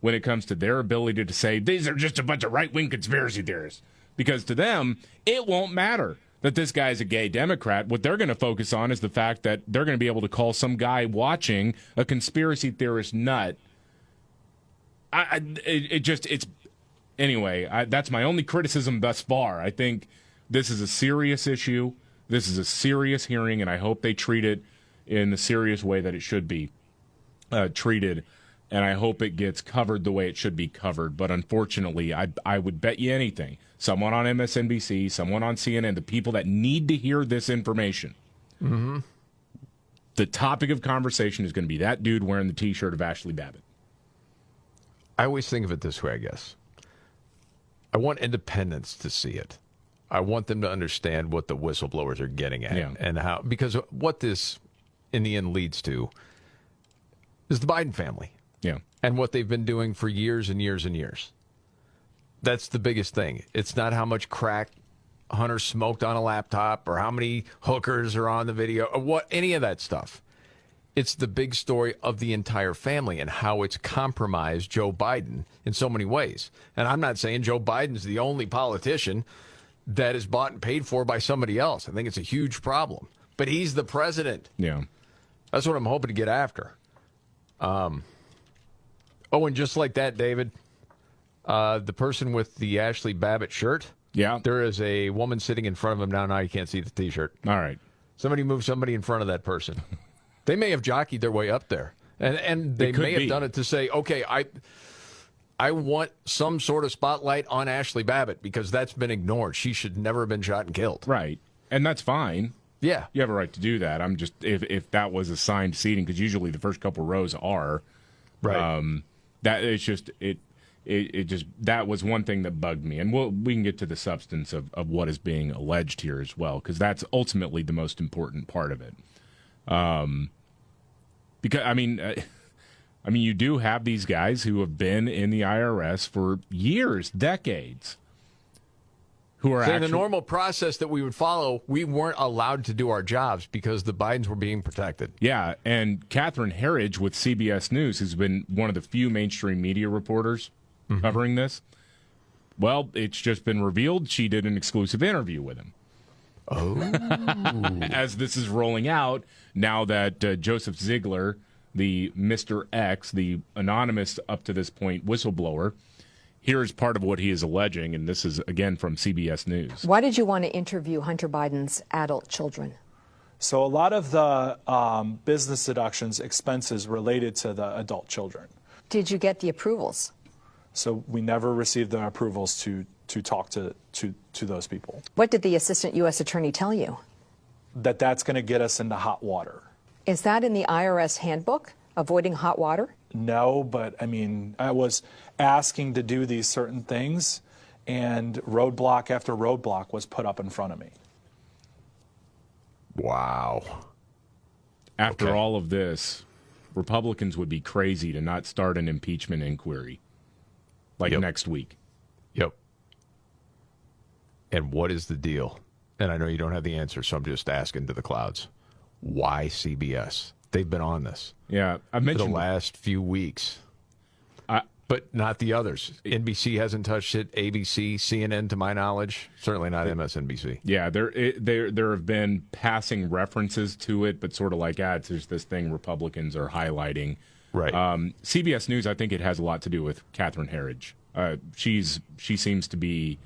when it comes to their ability to say, these are just a bunch of right-wing conspiracy theorists. Because to them, it won't matter that this guy's a gay Democrat. What they're going to focus on is the fact that they're going to be able to call some guy watching a conspiracy theorist nut. Anyway, that's my only criticism thus far. I think this is a serious issue. This is a serious hearing, and I hope they treat it in the serious way that it should be treated, and I hope it gets covered the way it should be covered. But unfortunately, I would bet you anything, someone on MSNBC, someone on CNN, the people that need to hear this information, the topic of conversation is going to be that dude wearing the T-shirt of Ashley Babbitt. I always think of it this way, I guess. I want independents to see it. I want them to understand what the whistleblowers are getting at and how, because what this in the end leads to is the Biden family. Yeah. And what they've been doing for years and years and years. That's the biggest thing. It's not how much crack Hunter smoked on a laptop or how many hookers are on the video or what, any of that stuff. It's the big story of the entire family and how it's compromised Joe Biden in so many ways. And I'm not saying Joe Biden's the only politician that is bought and paid for by somebody else. I think it's a huge problem. But he's the president. Yeah. That's what I'm hoping to get after. And just like that, David, the person with the Ashley Babbitt shirt, Yeah. There is a woman sitting in front of him now. Now you can't see the T-shirt. All right. Somebody move somebody in front of that person. They may have jockeyed their way up there. And they may have done it to say, okay, I want some sort of spotlight on Ashley Babbitt because that's been ignored. She should never have been shot and killed. Right. And that's fine. Yeah. You have a right to do that. I'm just, if that was assigned seating, because usually the first couple rows are. Right. That it's just, it just, that was one thing that bugged me. And we can get to the substance of what is being alleged here as well, because that's ultimately the most important part of it. Because, I mean, you do have these guys who have been in the IRS for years, decades, who are the normal process that we would follow, we weren't allowed to do our jobs because the Bidens were being protected. Yeah, and Catherine Herridge with CBS News has been one of the few mainstream media reporters covering this. Well, it's just been revealed she did an exclusive interview with him. Oh. As this is rolling out, now that Joseph Ziegler, the Mr. X, the anonymous up to this point whistleblower, here is part of what he is alleging, and this is, again, from CBS News. Why did you want to interview Hunter Biden's adult children? So a lot of the business deductions, expenses related to the adult children. Did you get the approvals? So we never received the approvals to talk to those people. What did the assistant U.S. attorney tell you? That's going to get us into hot water. Is that in the IRS handbook, avoiding hot water? No, but I mean, I was asking to do these certain things, and roadblock after roadblock was put up in front of me. Wow. After all of this, Republicans would be crazy to not start an impeachment inquiry next week. Yep. And what is the deal? And I know you don't have the answer, so I'm just asking to the clouds. Why CBS? They've been on this. Yeah, I mentioned the last few weeks. But not the others. NBC hasn't touched it. ABC, CNN, to my knowledge, certainly not MSNBC. Yeah, there have been passing references to it, but sort of like, there's this thing Republicans are highlighting. Right. CBS News, I think it has a lot to do with Catherine Herridge. She seems to be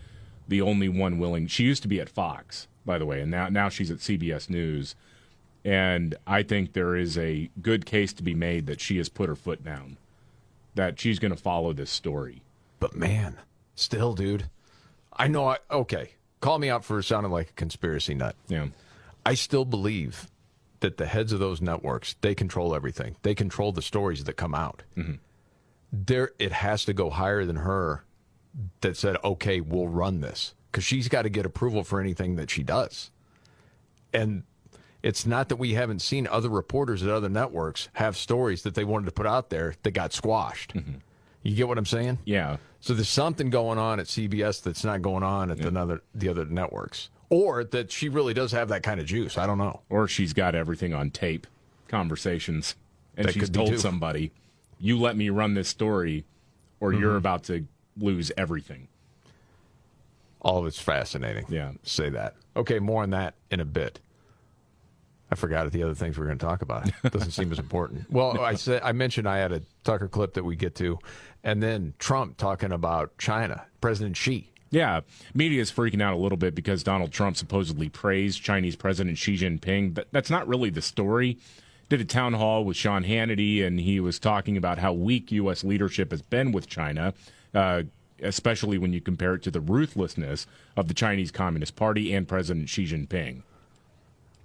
the only one willing. She used to be at Fox, by the way, and now she's at CBS News. And I think there is a good case to be made that she has put her foot down, that she's going to follow this story. But man, still, dude, I know. Okay, call me out for sounding like a conspiracy nut. Yeah, I still believe that the heads of those networks, they control everything. They control the stories that come out. It has to go higher than her that said, okay, we'll run this, because she's got to get approval for anything that she does. And it's not that we haven't seen other reporters at other networks have stories that they wanted to put out there that got squashed. You get what I'm saying? Yeah. So there's something going on at CBS that's not going on at the other networks. Or that she really does have that kind of juice. I don't know. Or she's got everything on tape, conversations, and That she's could be told too. somebody, you let me run this story or you're about to lose everything. All of it's fascinating. Yeah. Say that. Okay, more on that in a bit. I forgot the other things we were going to talk about. It doesn't seem as important. Well, I mentioned I had a Tucker clip that we get to, and then Trump talking about China, President Xi. Yeah, media is freaking out a little bit because Donald Trump supposedly praised Chinese President Xi Jinping, but that's not really the story. Did a town hall with Sean Hannity, and he was talking about how weak U.S. leadership has been with China, especially when you compare it to the ruthlessness of the Chinese Communist Party and President Xi Jinping.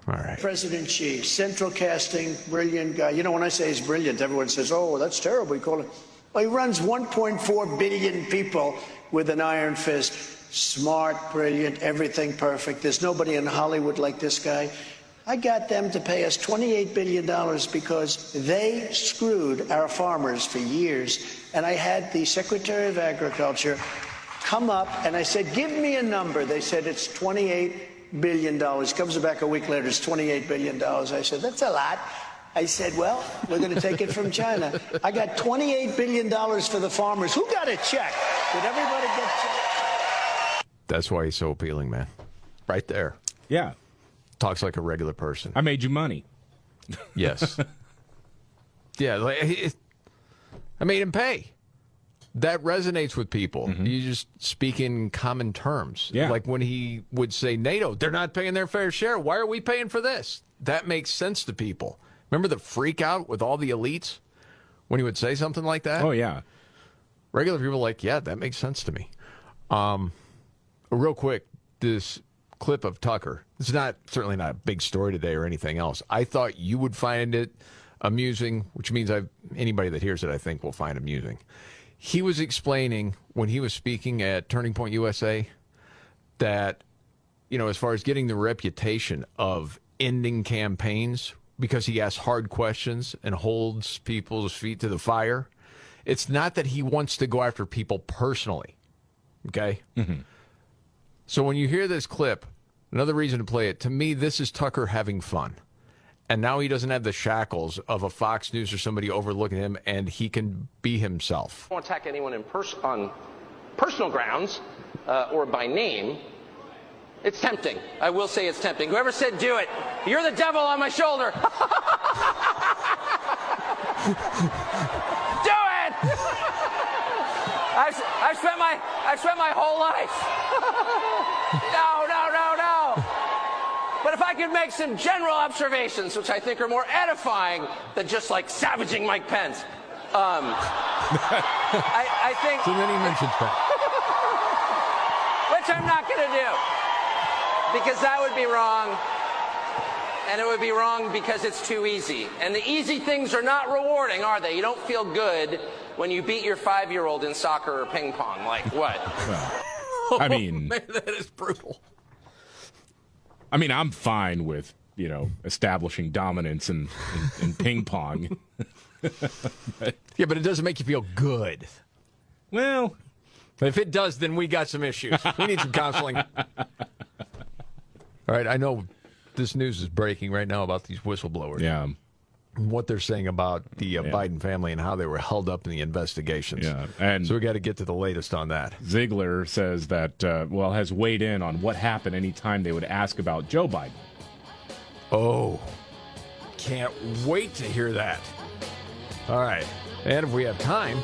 All right. President Xi, central casting, brilliant guy. You know, when I say he's brilliant, everyone says, oh, that's terrible. You call it. Well, he runs 1.4 billion people with an iron fist. Smart, brilliant, everything perfect. There's nobody in Hollywood like this guy. I got them to pay us $28 billion because they screwed our farmers for years. And I had the Secretary of Agriculture come up, and I said, give me a number. They said, it's $28 billion. Comes back a week later, it's $28 billion. I said, that's a lot. I said, well, we're going to take it from China. I got $28 billion for the farmers. Who got a check? Did everybody get a check? That's why he's so appealing, man. Right there. Yeah. Talks like a regular person. I made you money. Yes. Yeah, I made him pay. that resonates with people. You just speak in common terms. Yeah. Like when he would say, NATO, they're not paying their fair share. Why are we paying for this? That makes sense to people. Remember the freak out with all the elites when he would say something like that? Oh, yeah. Regular people are like, yeah, that makes sense to me. Real quick, this clip of Tucker. It's certainly not a big story today or anything else. I thought you would find it amusing, which means anybody that hears it, I think, will find amusing. He was explaining when he was speaking at Turning Point USA that, as far as getting the reputation of ending campaigns, because he asks hard questions and holds people's feet to the fire, it's not that he wants to go after people personally. Okay? So when you hear this clip, another reason to play it, to me, this is Tucker having fun. And now he doesn't have the shackles of a Fox News or somebody overlooking him, and he can be himself. I won't attack anyone on personal grounds or by name. It's tempting. I will say it's tempting. Whoever said do it, you're the devil on my shoulder. Do it! I've spent my whole life. No. But if I could make some general observations, which I think are more edifying than just like savaging Mike Pence, I think. So then he mentions Pence, which I'm not going to do, because that would be wrong, and it would be wrong because it's too easy. And the easy things are not rewarding, are they? You don't feel good when you beat your 5-year-old in soccer or ping pong. Like what? Well, I mean, man, that is brutal. I mean, I'm fine with, establishing dominance in ping pong. Yeah, but it doesn't make you feel good. Well, if it does, then we got some issues. We need some counseling. All right, I know this news is breaking right now about these whistleblowers. Yeah. What they're saying about the Biden family and how they were held up in the investigations. Yeah, and so we got to get to the latest on that. Ziegler says that, has weighed in on what happened anytime they would ask about Joe Biden. Oh, can't wait to hear that. All right, and if we have time,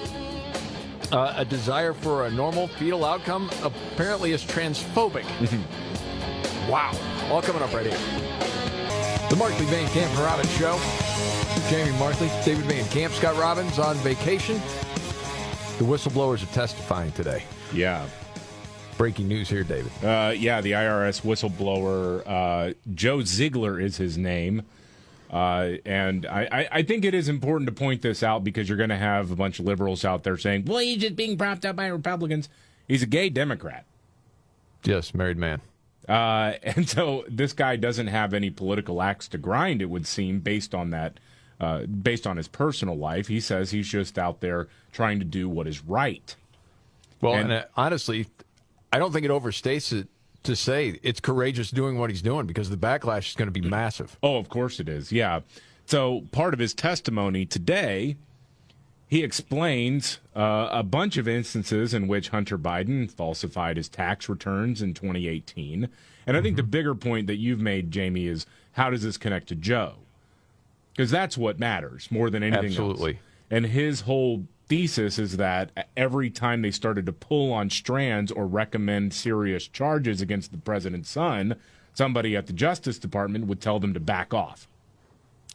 a desire for a normal fetal outcome apparently is transphobic. Wow. All coming up right here. The Markley, Van Camp and Robbins Show. Jamie Markley, David Van Camp, Scott Robbins on vacation. The whistleblowers are testifying today. Yeah. Breaking news here, David. The IRS whistleblower, Joe Ziegler is his name. And I think it is important to point this out because you're going to have a bunch of liberals out there saying, well, he's just being propped up by Republicans. He's a gay Democrat. Yes, married man. And so this guy doesn't have any political axe to grind, it would seem, based on that, based on his personal life. He says he's just out there trying to do what is right. Well, and honestly, I don't think it overstates it to say it's courageous doing what he's doing because the backlash is going to be massive. Oh, of course it is. Yeah. So part of his testimony today, he explains a bunch of instances in which Hunter Biden falsified his tax returns in 2018. And I think the bigger point that you've made, Jamie, is how does this connect to Joe? Because that's what matters more than anything Absolutely. else. And his whole thesis is that every time they started to pull on strands or recommend serious charges against the president's son, somebody at the Justice Department would tell them to back off.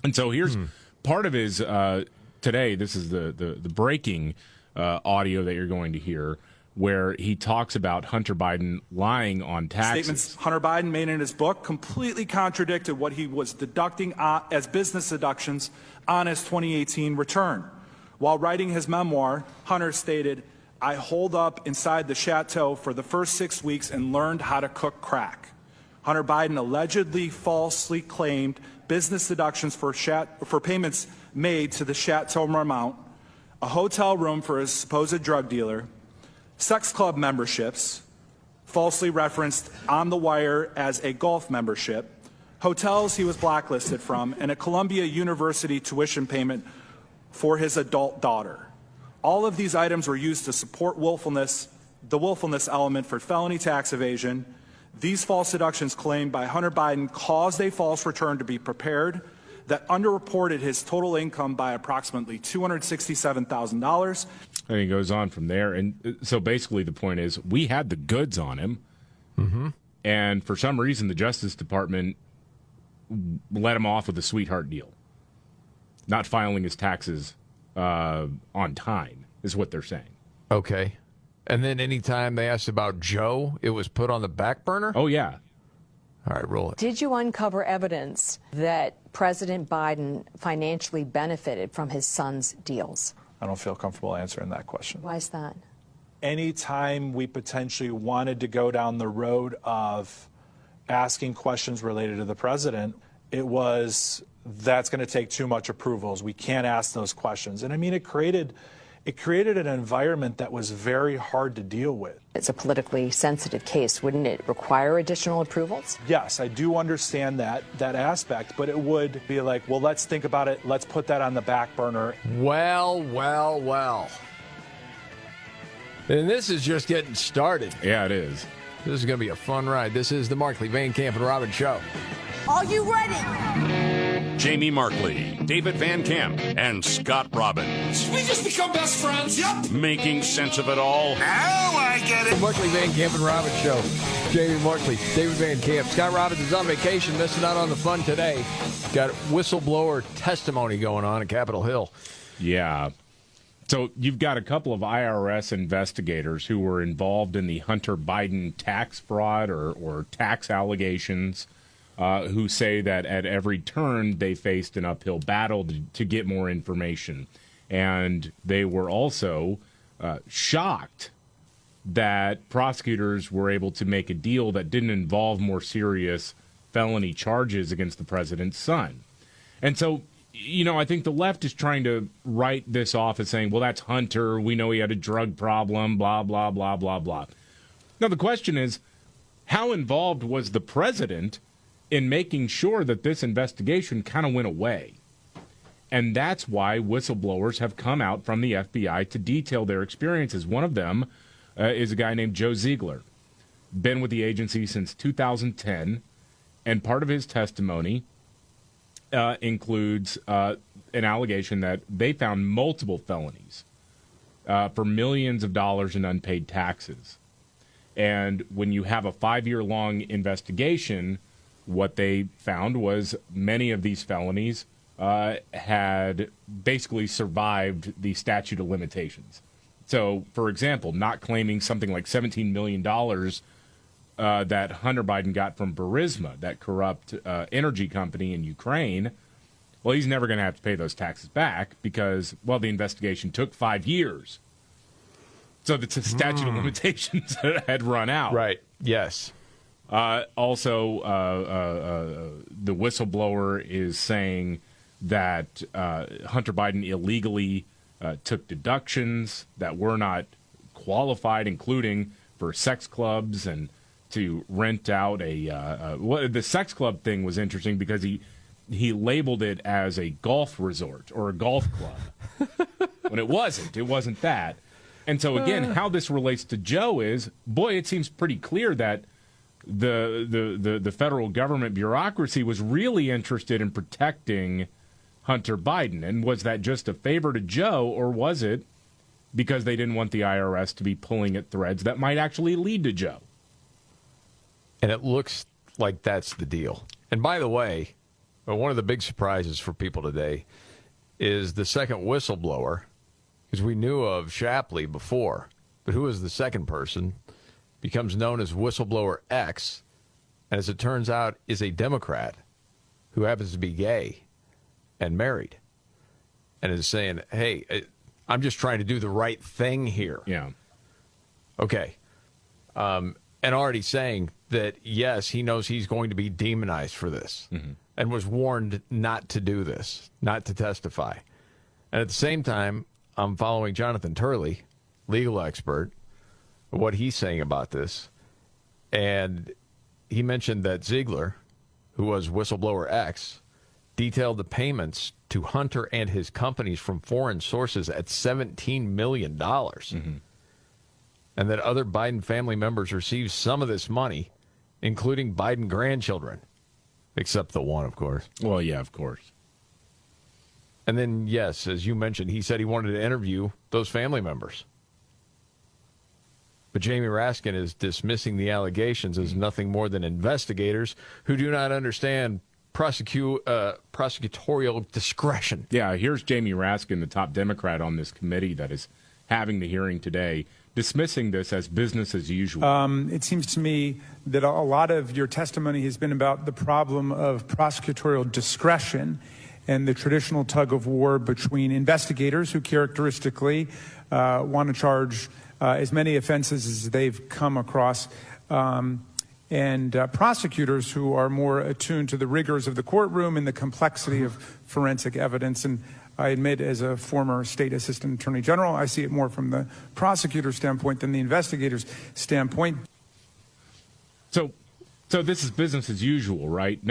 And so here's part of his today, this is the breaking audio that you're going to hear, where he talks about Hunter Biden lying on taxes. Statements Hunter Biden made in his book completely contradicted what he was deducting as business deductions on his 2018 return. While writing his memoir, Hunter stated, I holed up inside the chateau for the first 6 weeks and learned how to cook crack. Hunter Biden allegedly falsely claimed business deductions for payments made to the Chateau Marmont, a hotel room for his supposed drug dealer, sex club memberships, falsely referenced on the wire as a golf membership, hotels he was blacklisted from, and a Columbia University tuition payment for his adult daughter. All of these items were used to support the willfulness element for felony tax evasion. These false deductions claimed by Hunter Biden caused a false return to be prepared, that underreported his total income by approximately $267,000. And he goes on from there. And so basically the point is we had the goods on him. Mm-hmm. And for some reason, the Justice Department let him off with a sweetheart deal. Not filing his taxes on time is what they're saying. Okay. And then anytime they asked about Joe, it was put on the back burner? Oh, yeah. All right, roll it. Did you uncover evidence that President Biden financially benefited from his son's deals? I don't feel comfortable answering that question. Why is that? Anytime we potentially wanted to go down the road of asking questions related to the president, it was, that's going to take too much approvals. We can't ask those questions. And I mean, it created an environment that was very hard to deal with. It's a politically sensitive case. Wouldn't it require additional approvals? Yes, I do understand that aspect, but it would be like, well, let's think about it. Let's put that on the back burner. Well. And this is just getting started. Yeah, it is. This is going to be a fun ride. This is the Markley, Van Camp, and Robbins Show. Are you ready? Jamie Markley, David Van Camp, and Scott Robbins. We just become best friends. Yep. Making sense of it all. Now I get it. Markley, Van Camp, and Robbins Show. Jamie Markley, David Van Camp. Scott Robbins is on vacation, missing out on the fun today. Got whistleblower testimony going on at Capitol Hill. Yeah. So you've got a couple of IRS investigators who were involved in the Hunter Biden tax fraud or tax allegations, who say that at every turn they faced an uphill battle to get more information. And they were also shocked that prosecutors were able to make a deal that didn't involve more serious felony charges against the president's son. And so, you know, I think the left is trying to write this off as saying, well, that's Hunter. We know he had a drug problem, blah, blah, blah, blah, blah. Now, the question is, how involved was the president in making sure that this investigation kind of went away? And that's why whistleblowers have come out from the FBI to detail their experiences. One of them is a guy named Joe Ziegler, been with the agency since 2010, and part of his testimony includes an allegation that they found multiple felonies for millions of dollars in unpaid taxes. And when you have a 5-year-long investigation, what they found was many of these felonies had basically survived the statute of limitations. So, for example, not claiming something like $17 million that Hunter Biden got from Burisma, that corrupt energy company in Ukraine. Well, he's never going to have to pay those taxes back because, well, the investigation took 5 years. So the statute of limitations had run out. Right, yes. Also, the whistleblower is saying that Hunter Biden illegally took deductions that were not qualified, including for sex clubs and to rent out the sex club thing was interesting because he labeled it as a golf resort or a golf club when it wasn't that. And so again, how this relates to Joe is, boy, it seems pretty clear that the federal government bureaucracy was really interested in protecting Hunter Biden. And was that just a favor to Joe, or was it because they didn't want the IRS to be pulling at threads that might actually lead to Joe? And it looks like that's the deal. And by the way, one of the big surprises for people today is the second whistleblower, because we knew of Shapley before, but who was the second person, becomes known as Whistleblower X, and as it turns out, is a Democrat who happens to be gay and married, and is saying, hey, I'm just trying to do the right thing here. Yeah. Okay. And already saying that, yes, he knows he's going to be demonized for this, and was warned not to do this, not to testify. And at the same time, I'm following Jonathan Turley, legal expert, what he's saying about this. And he mentioned that Ziegler, who was Whistleblower X, detailed the payments to Hunter and his companies from foreign sources at $17 million. And that other Biden family members received some of this money, including Biden grandchildren. Except the one, of course. Well, yeah, of course. And then, yes, as you mentioned, he said he wanted to interview those family members. But Jamie Raskin is dismissing the allegations as nothing more than investigators who do not understand prosecutorial discretion. Yeah, here's Jamie Raskin, the top Democrat on this committee that is having the hearing today, dismissing this as business as usual. It seems to me that a lot of your testimony has been about the problem of prosecutorial discretion and the traditional tug of war between investigators who characteristically want to charge as many offenses as they've come across, and prosecutors who are more attuned to the rigors of the courtroom and the complexity of forensic evidence. And I admit, as a former state assistant attorney general, I see it more from the prosecutor's standpoint than the investigator's standpoint. So this is business as usual, right?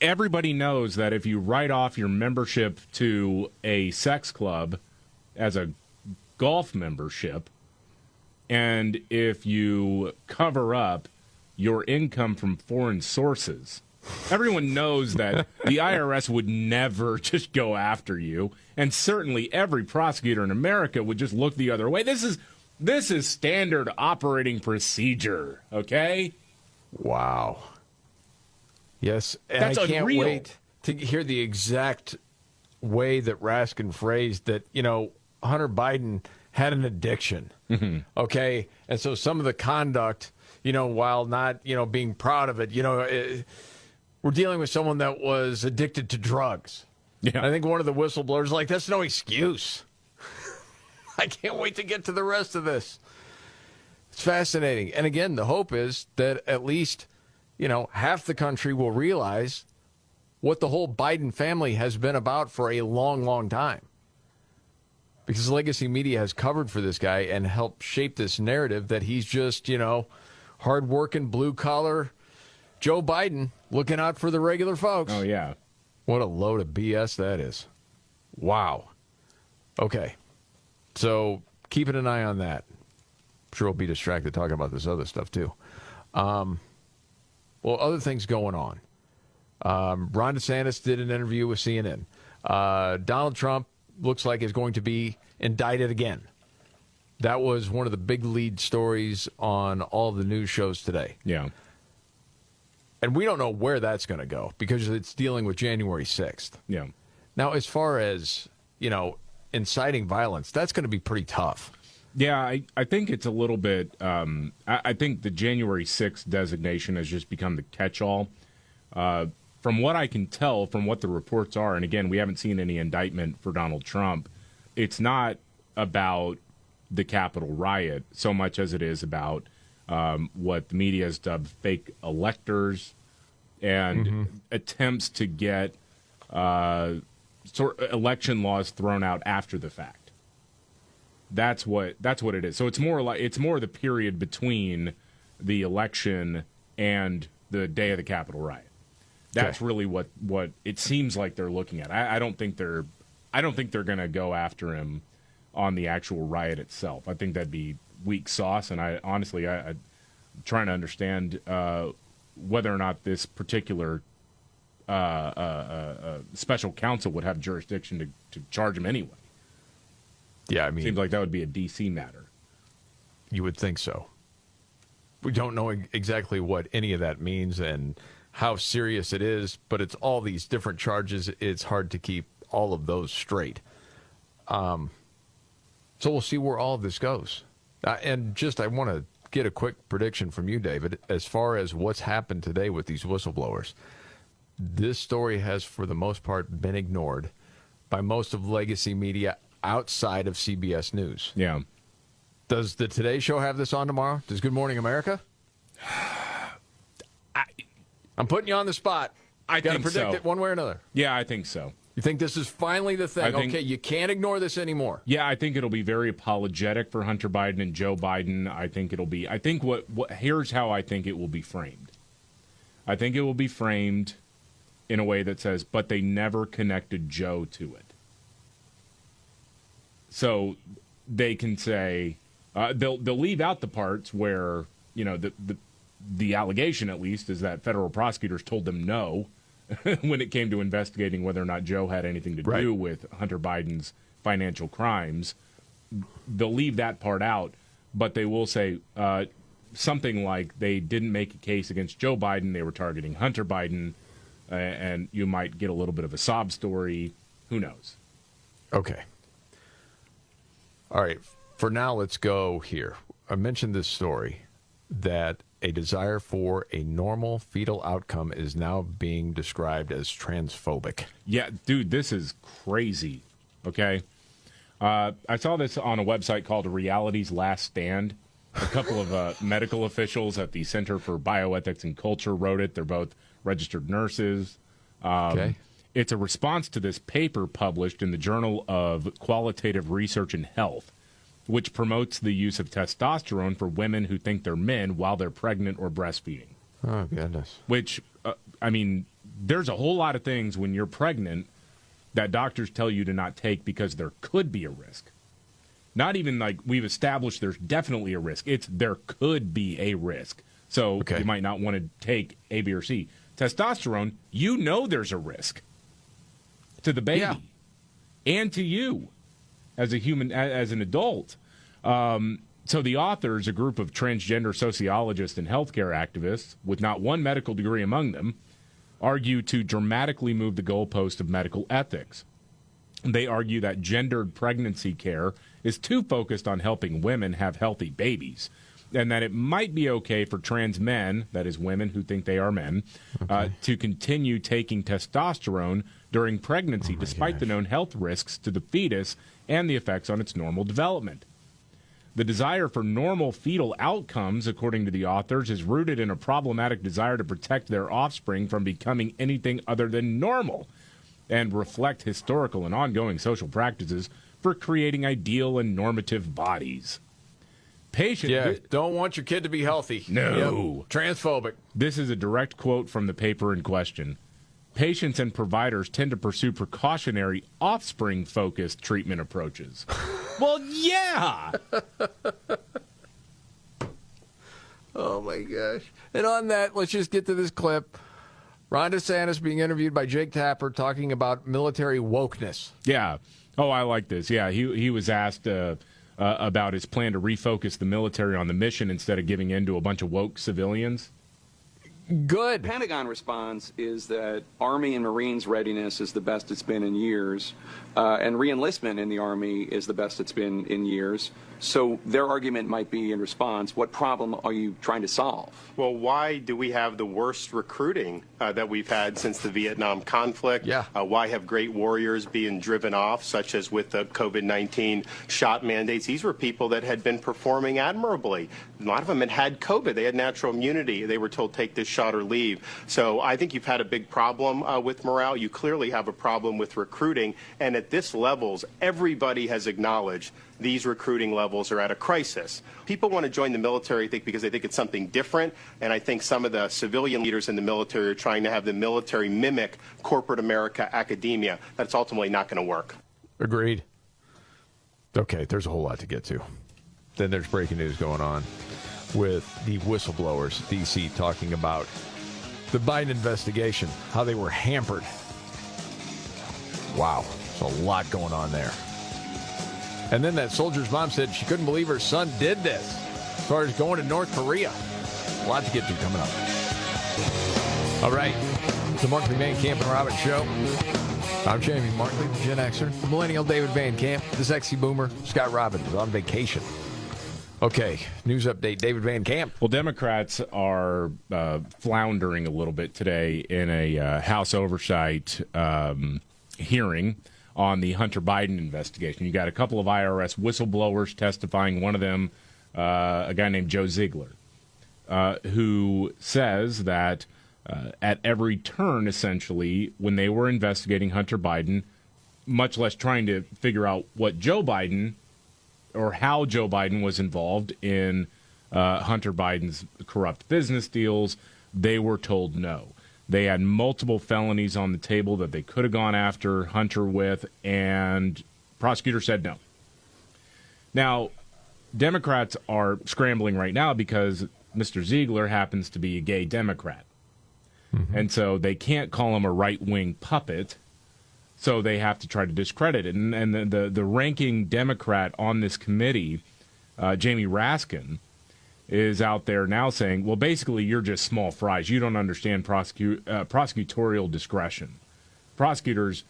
Everybody knows that if you write off your membership to a sex club as a golf membership, and if you cover up your income from foreign sources, everyone knows that the IRS would never just go after you, and certainly every prosecutor in America would just look the other way. This is standard operating procedure, okay? Wow. Yes, and That's I can't unreal. wait to hear the exact way that Raskin phrased that, Hunter Biden had an addiction, okay? And so some of the conduct, while not, being proud of it, we're dealing with someone that was addicted to drugs. Yeah. I think one of the whistleblowers like, that's no excuse. I can't wait to get to the rest of this. It's fascinating. And again, the hope is that at least, half the country will realize what the whole Biden family has been about for a long, long time. Because legacy media has covered for this guy and helped shape this narrative that he's just, hard-working, blue-collar Joe Biden looking out for the regular folks. Oh, yeah. What a load of BS that is. Wow. Okay. So keeping an eye on that. I'm sure we'll be distracted talking about this other stuff, too. Well, other things going on. Ron DeSantis did an interview with CNN. Donald Trump looks like is going to be indicted again. That was one of the big lead stories on all the news shows today. Yeah. And we don't know where that's going to go because it's dealing with January 6th. Yeah. Now, as far as, inciting violence, that's going to be pretty tough. Yeah, I think it's a little bit I think the January 6th designation has just become the catch-all. From what I can tell, from what the reports are, and again, we haven't seen any indictment for Donald Trump, it's not about the Capitol riot so much as it is about what the media has dubbed fake electors and attempts to get election laws thrown out after the fact. That's what it is. So it's more the period between the election and the day of the Capitol riot. That's really what it seems like they're looking at. I don't think they're going to go after him on the actual riot itself. I think that'd be weak sauce, and I'm trying to understand whether or not this particular special counsel would have jurisdiction to charge him anyway. Yeah, I mean, seems like that would be a D.C. matter. You would think so. We don't know exactly what any of that means and how serious it is, but it's all these different charges. It's hard to keep all of those straight. So we'll see where all of this goes. And I want to get a quick prediction from you, David, as far as what's happened today with these whistleblowers. This story has, for the most part, been ignored by most of legacy media outside of CBS News. Yeah. Does the Today Show have this on tomorrow? Does Good Morning America? I'm putting you on the spot. I got to think predict so. it one way or another. Yeah, I think so. You think this is finally the thing? Okay, you can't ignore this anymore. Yeah, I think it'll be very apologetic for Hunter Biden and Joe Biden. I think here's how I think it will be framed. I think it will be framed in a way that says, but they never connected Joe to it. So they can say, they'll leave out the parts where, the allegation at least is that federal prosecutors told them no, when it came to investigating whether or not Joe had anything to do with Hunter Biden's financial crimes. They'll leave that part out, but they will say something like they didn't make a case against Joe Biden, they were targeting Hunter Biden, and you might get a little bit of a sob story. Who knows? Okay. All right. For now, let's go here. I mentioned this story that a desire for a normal fetal outcome is now being described as transphobic. Yeah, dude, this is crazy. Okay. I saw this on a website called Reality's Last Stand. A couple of medical officials at the Center for Bioethics and Culture wrote it. They're both registered nurses. Okay. It's a response to this paper published in the Journal of Qualitative Research in Health, which promotes the use of testosterone for women who think they're men while they're pregnant or breastfeeding. Oh, goodness. Which, I mean, there's a whole lot of things when you're pregnant that doctors tell you to not take because there could be a risk. Not even like we've established there's definitely a risk. It's there could be a risk. So you might not want to take A, B, or C. Testosterone, you know there's a risk to the baby and to you as a human, as an adult. So the authors, a group of transgender sociologists and healthcare activists with not one medical degree among them, argue to dramatically move the goalpost of medical ethics. They argue that gendered pregnancy care is too focused on helping women have healthy babies, and that it might be okay for trans men, that is women who think they are men, to continue taking testosterone during pregnancy despite the known health risks to the fetus and the effects on its normal development. The desire for normal fetal outcomes, according to the authors, is rooted in a problematic desire to protect their offspring from becoming anything other than normal and reflect historical and ongoing social practices for creating ideal and normative bodies. Don't want your kid to be healthy. No. Yep. Transphobic. This is a direct quote from the paper in question. Patients and providers tend to pursue precautionary, offspring-focused treatment approaches. Well, yeah! Oh, my gosh. And on that, let's just get to this clip. Ron DeSantis being interviewed by Jake Tapper talking about military wokeness. Yeah. Oh, I like this. Yeah, he was asked about his plan to refocus the military on the mission instead of giving in to a bunch of woke civilians. Good. The Pentagon response is that Army and Marines readiness is the best it's been in years, and reenlistment in the Army is the best it's been in years. So their argument might be in response, what problem are you trying to solve? Well, why do we have the worst recruiting that we've had since the Vietnam conflict? Why have great warriors being driven off, such as with the COVID-19 shot mandates? These were people that had been performing admirably. A lot of them had COVID. They had natural immunity. They were told, take this shot or leave. So I think you've had a big problem with morale. You clearly have a problem with recruiting. And at this levels, everybody has acknowledged these recruiting levels are at a crisis. People want to join the military, I think, because they think it's something different. And I think some of the civilian leaders in the military are trying to have the military mimic corporate America academia. That's ultimately not going to work. Agreed. Okay, there's a whole lot to get to. Then there's breaking news going on with the whistleblowers, D.C., talking about the Biden investigation, how they were hampered. Wow, there's a lot going on there. And then that soldier's mom said she couldn't believe her son did this as far as going to North Korea. A lot to get to coming up. All right, it's the Markley, Van Camp, and Robbins Show. I'm Jamie Markley, the Gen Xer, the Millennial David Van Camp, the sexy boomer, Scott Robbins, is on vacation. Okay, news update, David Van Camp. Well, Democrats are floundering a little bit today in a House oversight hearing on the Hunter Biden investigation. You got a couple of IRS whistleblowers testifying, one of them a guy named Joe Ziegler, who says that at every turn, essentially, when they were investigating Hunter Biden, much less trying to figure out what Joe Biden or how Joe Biden was involved in Hunter Biden's corrupt business deals, they were told no. They had multiple felonies on the table that they could have gone after Hunter with, and prosecutor said no. Now, Democrats are scrambling right now because Mr. Ziegler happens to be a gay Democrat. And so they can't call him a right-wing puppet, so they have to try to discredit it. And the ranking Democrat on this committee, Jamie Raskin, is out there now saying, well, basically, you're just small fries. You don't understand prosecutorial discretion. Prosecutors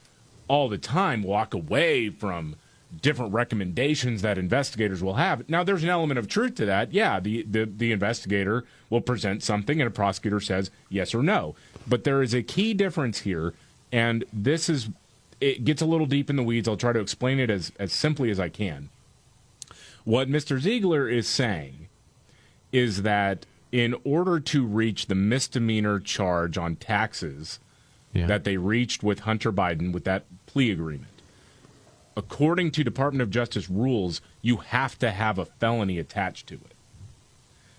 all the time walk away from different recommendations that investigators will have. Now, there's an element of truth to that. Yeah, the investigator will present something and a prosecutor says yes or no. But there is a key difference here, and it gets a little deep in the weeds. I'll try to explain it as simply as I can. What Mr. Ziegler is saying is that in order to reach the misdemeanor charge on taxes that they reached with Hunter Biden with that plea agreement, according to Department of Justice rules, you have to have a felony attached to it.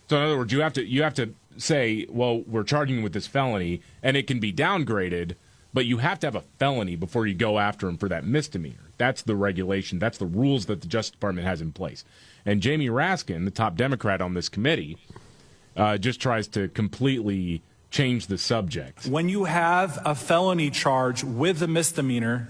So in other words, you have to say, well, we're charging you with this felony, and it can be downgraded, but you have to have a felony before you go after him for that misdemeanor. That's the regulation. That's the rules that the Justice Department has in place. And Jamie Raskin, the top Democrat on this committee, just tries to completely change the subject. When you have a felony charge with a misdemeanor,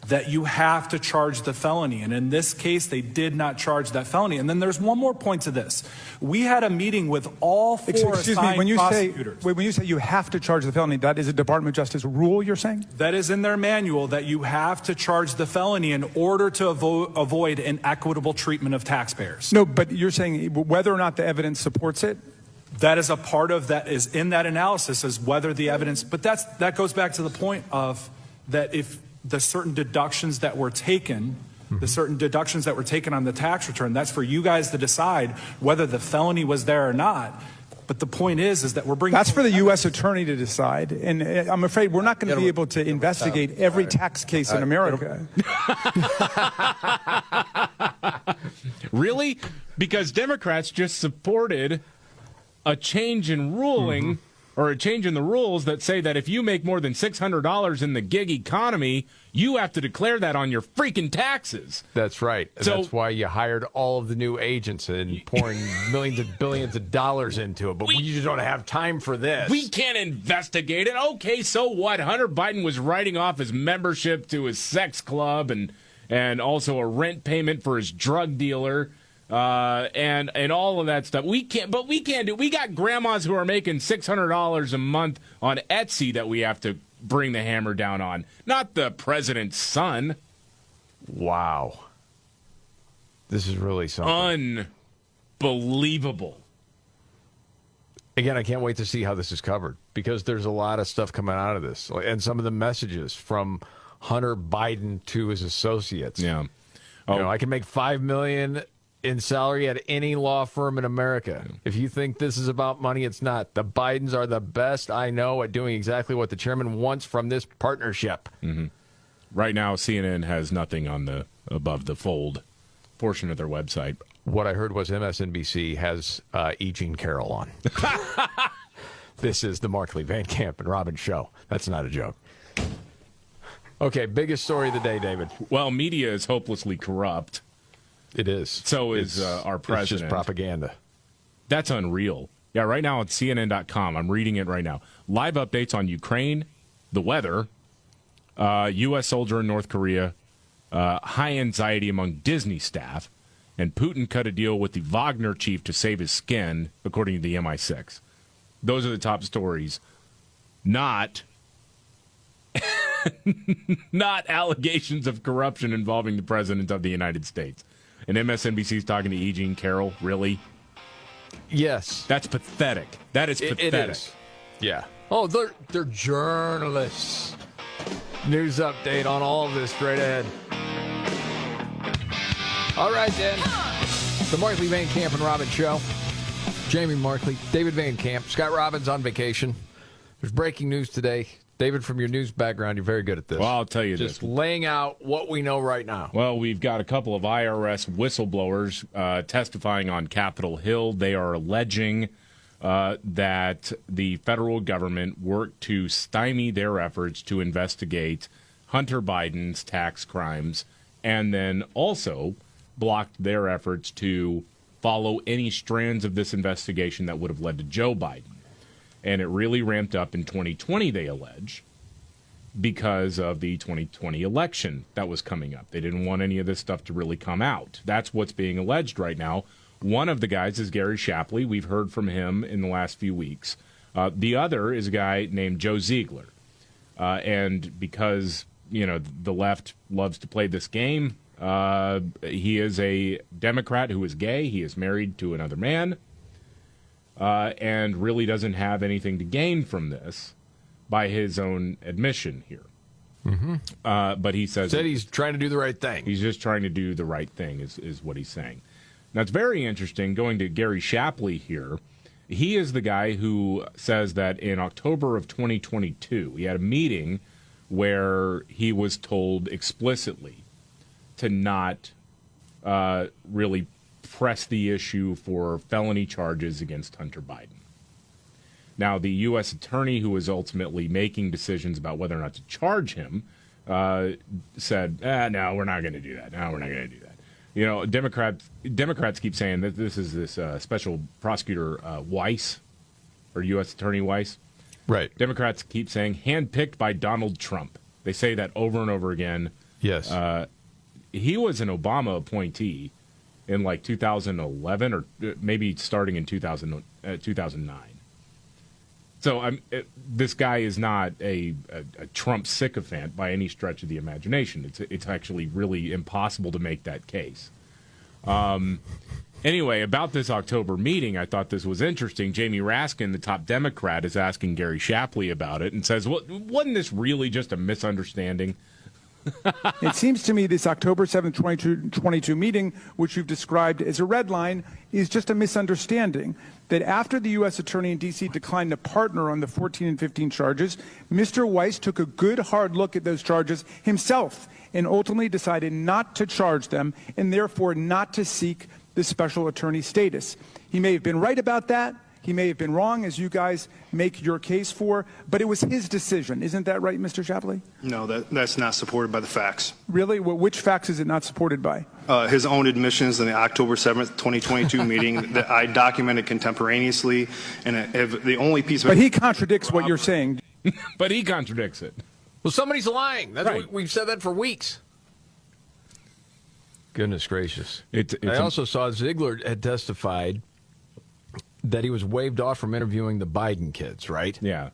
that you have to charge the felony. And in this case, they did not charge that felony. And then there's one more point to this. We had a meeting with all four assigned prosecutors. When you say you have to charge the felony, that is a Department of Justice rule, you're saying? That is in their manual, that you have to charge the felony in order to avoid inequitable treatment of taxpayers. No, but you're saying whether or not the evidence supports it? That is a part of that, is in that analysis, is whether the evidence, but that goes back to the point of that if the certain deductions that were taken, on the tax return, that's for you guys to decide whether the felony was there or not. But the point is that we're bringing... That's for the U.S. attorney to decide. And I'm afraid we're not going to be able to investigate every tax case in America. Really? Because Democrats just supported a change in ruling or a change in the rules that say that if you make more than $600 in the gig economy, you have to declare that on your freaking taxes. That's right. So, that's why you hired all of the new agents and pouring millions and billions of dollars into it. But we just don't have time for this. We can't investigate it. Okay, so what? Hunter Biden was writing off his membership to his sex club and also a rent payment for his drug dealer. And all of that stuff. We can't do. We got grandmas who are making $600 a month on Etsy that we have to bring the hammer down on, not the president's son. Wow. This is really something. Unbelievable. Again, I can't wait to see how this is covered because there's a lot of stuff coming out of this. And some of the messages from Hunter Biden to his associates. Yeah. You know, I can make $5 million in salary at any law firm in America. If you think this is about money, it's not. The Bidens are the best I know at doing exactly what the chairman wants from this partnership. Mm-hmm. Right now, CNN has nothing on the above the fold portion of their website. What I heard was MSNBC has E. Jean Carroll on. This is the Markley, Van Camp, and Robbins show. That's not a joke. Okay, biggest story of the day, David. Well, media is hopelessly corrupt. It is. So is our president. It's just propaganda. That's unreal. Yeah, right now on CNN.com, I'm reading it right now. Live updates on Ukraine, the weather, U.S. soldier in North Korea, high anxiety among Disney staff, and Putin cut a deal with the Wagner chief to save his skin, according to the MI6. Those are the top stories. Not allegations of corruption involving the President of the United States. And MSNBC's talking to E. Jean Carroll. Really? Yes. That's pathetic. That is pathetic. It is. Yeah. Oh, they're journalists. News update on all of this straight ahead. All right, then. The Markley, Van Camp, and Robbins show. Jamie Markley, David Van Camp, Scott Robbins on vacation. There's breaking news today. David, from your news background, you're very good at this. Well, I'll tell you this. Just laying out what we know right now. Well, we've got a couple of IRS whistleblowers testifying on Capitol Hill. They are alleging that the federal government worked to stymie their efforts to investigate Hunter Biden's tax crimes and then also blocked their efforts to follow any strands of this investigation that would have led to Joe Biden. And it really ramped up in 2020, they allege, because of the 2020 election that was coming up. They didn't want any of this stuff to really come out. That's what's being alleged right now. One of the guys is Gary Shapley. We've heard from him in the last few weeks. The other is a guy named Joe Ziegler. And because, the left loves to play this game, he is a Democrat who is gay. He is married to another man and really doesn't have anything to gain from this by his own admission here. But he said he's trying to do the right thing. He's just trying to do the right thing is what he's saying. Now, it's very interesting going to Gary Shapley here. He is the guy who says that in October of 2022, he had a meeting where he was told explicitly to not really press the issue for felony charges against Hunter Biden. Now, the U.S. attorney who was ultimately making decisions about whether or not to charge him said, no, we're not going to do that. No, we're not going to do that. Democrats keep saying that this is this special prosecutor Weiss, or U.S. Attorney Weiss. Right. Democrats keep saying handpicked by Donald Trump. They say that over and over again. Yes. He was an Obama appointee in like 2011 or maybe starting in 2009. So this guy is not a Trump sycophant by any stretch of the imagination. It's actually really impossible to make that case. Anyway, about this October meeting, I thought this was interesting. Jamie Raskin, the top Democrat, is asking Gary Shapley about it and says, well, wasn't this really just a misunderstanding? It seems to me this October 7th, 2022 meeting, which you've described as a red line, is just a misunderstanding. That after the U.S. Attorney in D.C. declined to partner on the 14 and 15 charges, Mr. Weiss took a good hard look at those charges himself and ultimately decided not to charge them and therefore not to seek the special attorney status. He may have been right about that. He may have been wrong, as you guys make your case for, but it was his decision. Isn't that right, Mr. Shapley? No, that's not supported by the facts. Really? Well, which facts is it not supported by? His own admissions in the October 7th, 2022 meeting that I documented contemporaneously, and the only piece of... But he contradicts what you're saying. But he contradicts it. Well, somebody's lying. That's right. We've said that for weeks. Goodness gracious. I also saw Ziegler had testified that he was waived off from interviewing the Biden kids, right? Yeah.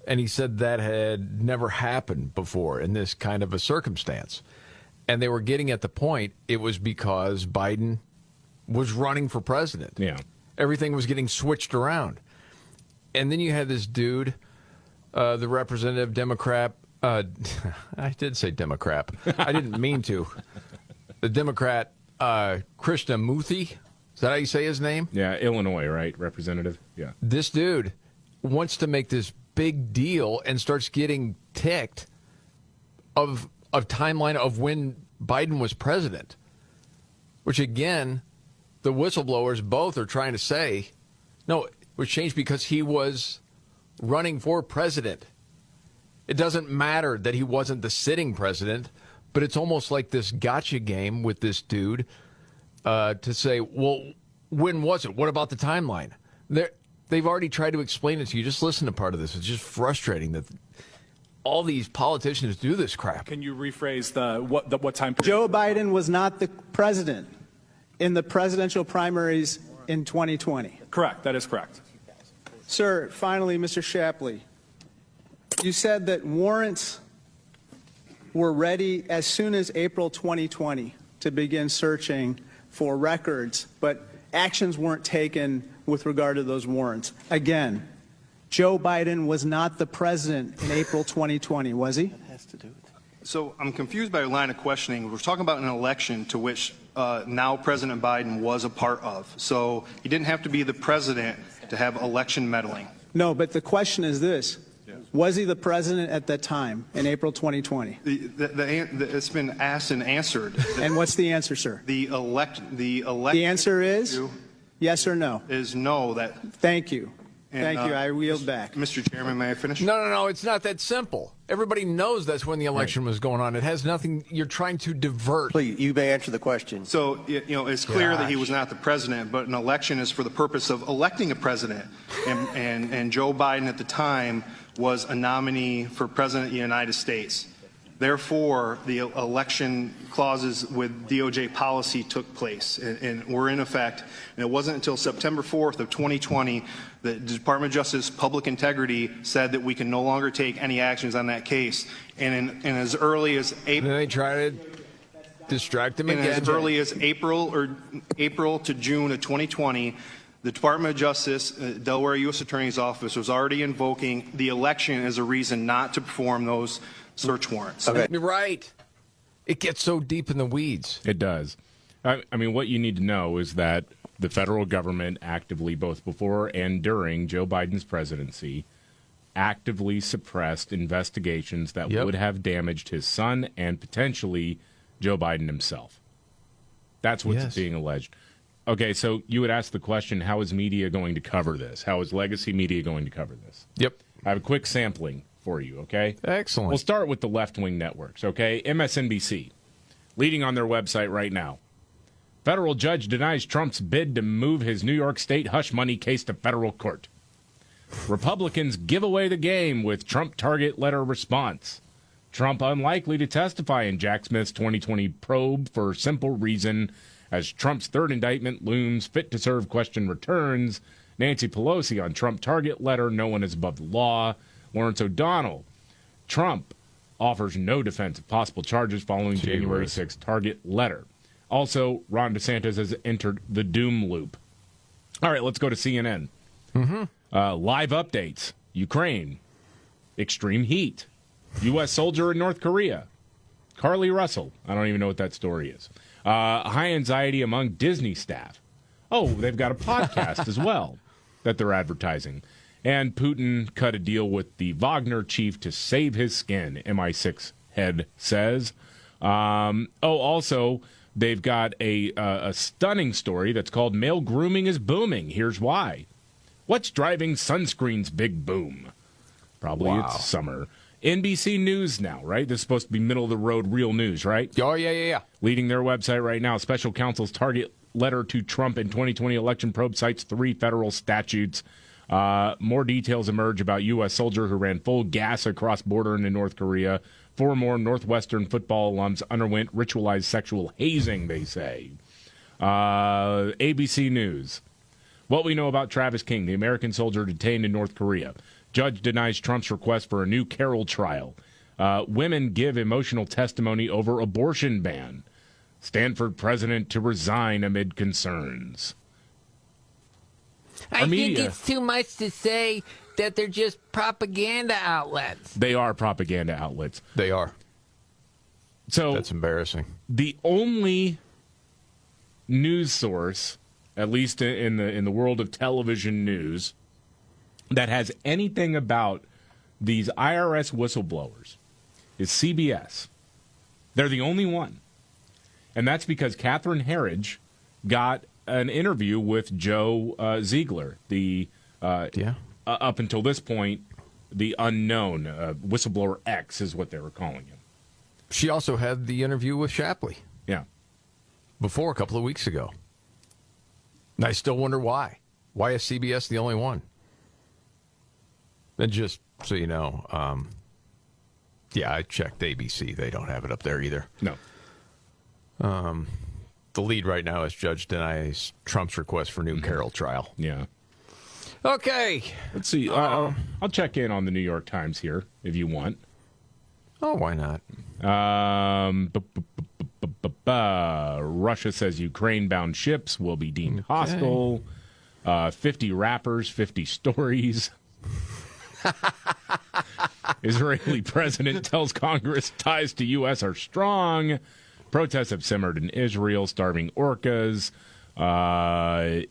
And he said that had never happened before in this kind of a circumstance. And they were getting at the point it was because Biden was running for president. Yeah. Everything was getting switched around. And then you had this dude, the representative Democrat. I did say Democrat. I didn't mean to. The Democrat, Krishnamurthy. Is that how you say his name? Yeah, Illinois, right? Representative. Yeah. This dude wants to make this big deal and starts getting ticked of timeline of when Biden was president, which again, the whistleblowers both are trying to say, no, it was changed because he was running for president. It doesn't matter that he wasn't the sitting president, but it's almost like this gotcha game with this dude. To say, well, when was it? What about the timeline? They've already tried to explain it to you. Just listen to part of this. It's just frustrating that all these politicians do this crap. Can you rephrase what time period? Joe Biden was not the president in the presidential primaries in 2020. Correct. That is correct. Sir, finally, Mr. Shapley, you said that warrants were ready as soon as April 2020 to begin searching for records, but actions weren't taken with regard to those warrants. Again, Joe Biden was not the president in April 2020, was he? So I'm confused by your line of questioning. We're talking about an election to which now President Biden was a part of. So he didn't have to be the president to have election meddling. No, but the question is this. Was he the president at that time in April 2020? It's been asked and answered. And what's the answer, sir? The answer is yes or no? Is no. Thank you. Thank you. I yield back. Mr. Chairman, may I finish? No. It's not that simple. Everybody knows that's when the election was going on. It has nothing. You're trying to divert. Please, you may answer the question. So, it's clear that he was not the president, but an election is for the purpose of electing a president. And Joe Biden at the time was a nominee for president of the United States. Therefore, the election clauses with DOJ policy took place and were in effect. And it wasn't until September 4th of 2020 that the Department of Justice Public Integrity said that we can no longer take any actions on that case. And as early as April, they try to distract him again. As early as April to June of 2020. The Department of Justice, Delaware U.S. Attorney's Office, was already invoking the election as a reason not to perform those search warrants. Okay. You're right. It gets so deep in the weeds. It does. I mean, what you need to know is that the federal government actively, both before and during Joe Biden's presidency, actively suppressed investigations that would have damaged his son and potentially Joe Biden himself. That's what's being alleged. Okay, so you would ask the question, how is media going to cover this? How is legacy media going to cover this? Yep. I have a quick sampling for you, okay? Excellent. We'll start with the left-wing networks, okay? MSNBC, leading on their website right now. Federal judge denies Trump's bid to move his New York State hush money case to federal court. Republicans give away the game with Trump target letter response. Trump unlikely to testify in Jack Smith's 2020 probe for simple reason as Trump's third indictment looms, fit to serve question returns. Nancy Pelosi on Trump target letter, no one is above the law. Lawrence O'Donnell, Trump offers no defense of possible charges following January 6th target letter. Also, Ron DeSantis has entered the doom loop. All right, let's go to CNN. Live updates. Ukraine. Extreme heat. U.S. soldier in North Korea. Carly Russell. I don't even know what that story is. High anxiety among Disney staff. Oh, they've got a podcast as well that they're advertising. And Putin cut a deal with the Wagner chief to save his skin, MI6 head says. Also, they've got a stunning story that's called Male Grooming is Booming. Here's why. What's driving sunscreen's big boom? Probably it's summer. NBC News now, right? This is supposed to be middle-of-the-road real news, right? Oh, yeah. Leading their website right now, special counsel's target letter to Trump in 2020 election probe cites 3 federal statutes. More details emerge about U.S. soldier who ran full gas across border into North Korea. 4 more Northwestern football alums underwent ritualized sexual hazing, they say. ABC News. What we know about Travis King, the American soldier detained in North Korea. Judge denies Trump's request for a new Carroll trial. Women give emotional testimony over abortion ban. Stanford president to resign amid concerns. I think it's too much to say that they're just propaganda outlets. They are propaganda outlets. They are. So that's embarrassing. The only news source, at least in the world of television news, that has anything about these IRS whistleblowers is CBS. They're the only one. And that's because Catherine Herridge got an interview with Joe Ziegler, the up until this point, the unknown whistleblower X is what they were calling him. She also had the interview with Shapley. Yeah. Before a couple of weeks ago. And I still wonder why. Why is CBS the only one? And just so you know, I checked ABC. They don't have it up there either. No. The lead right now is Judge denies Trump's request for new Carroll trial. Yeah. Okay. Let's see. I'll check in on the New York Times here if you want. Oh, why not? Russia says Ukraine-bound ships will be deemed hostile. 50 rappers, 50 stories. Israeli president tells Congress ties to U.S. are strong. Protests have simmered in Israel, starving orcas.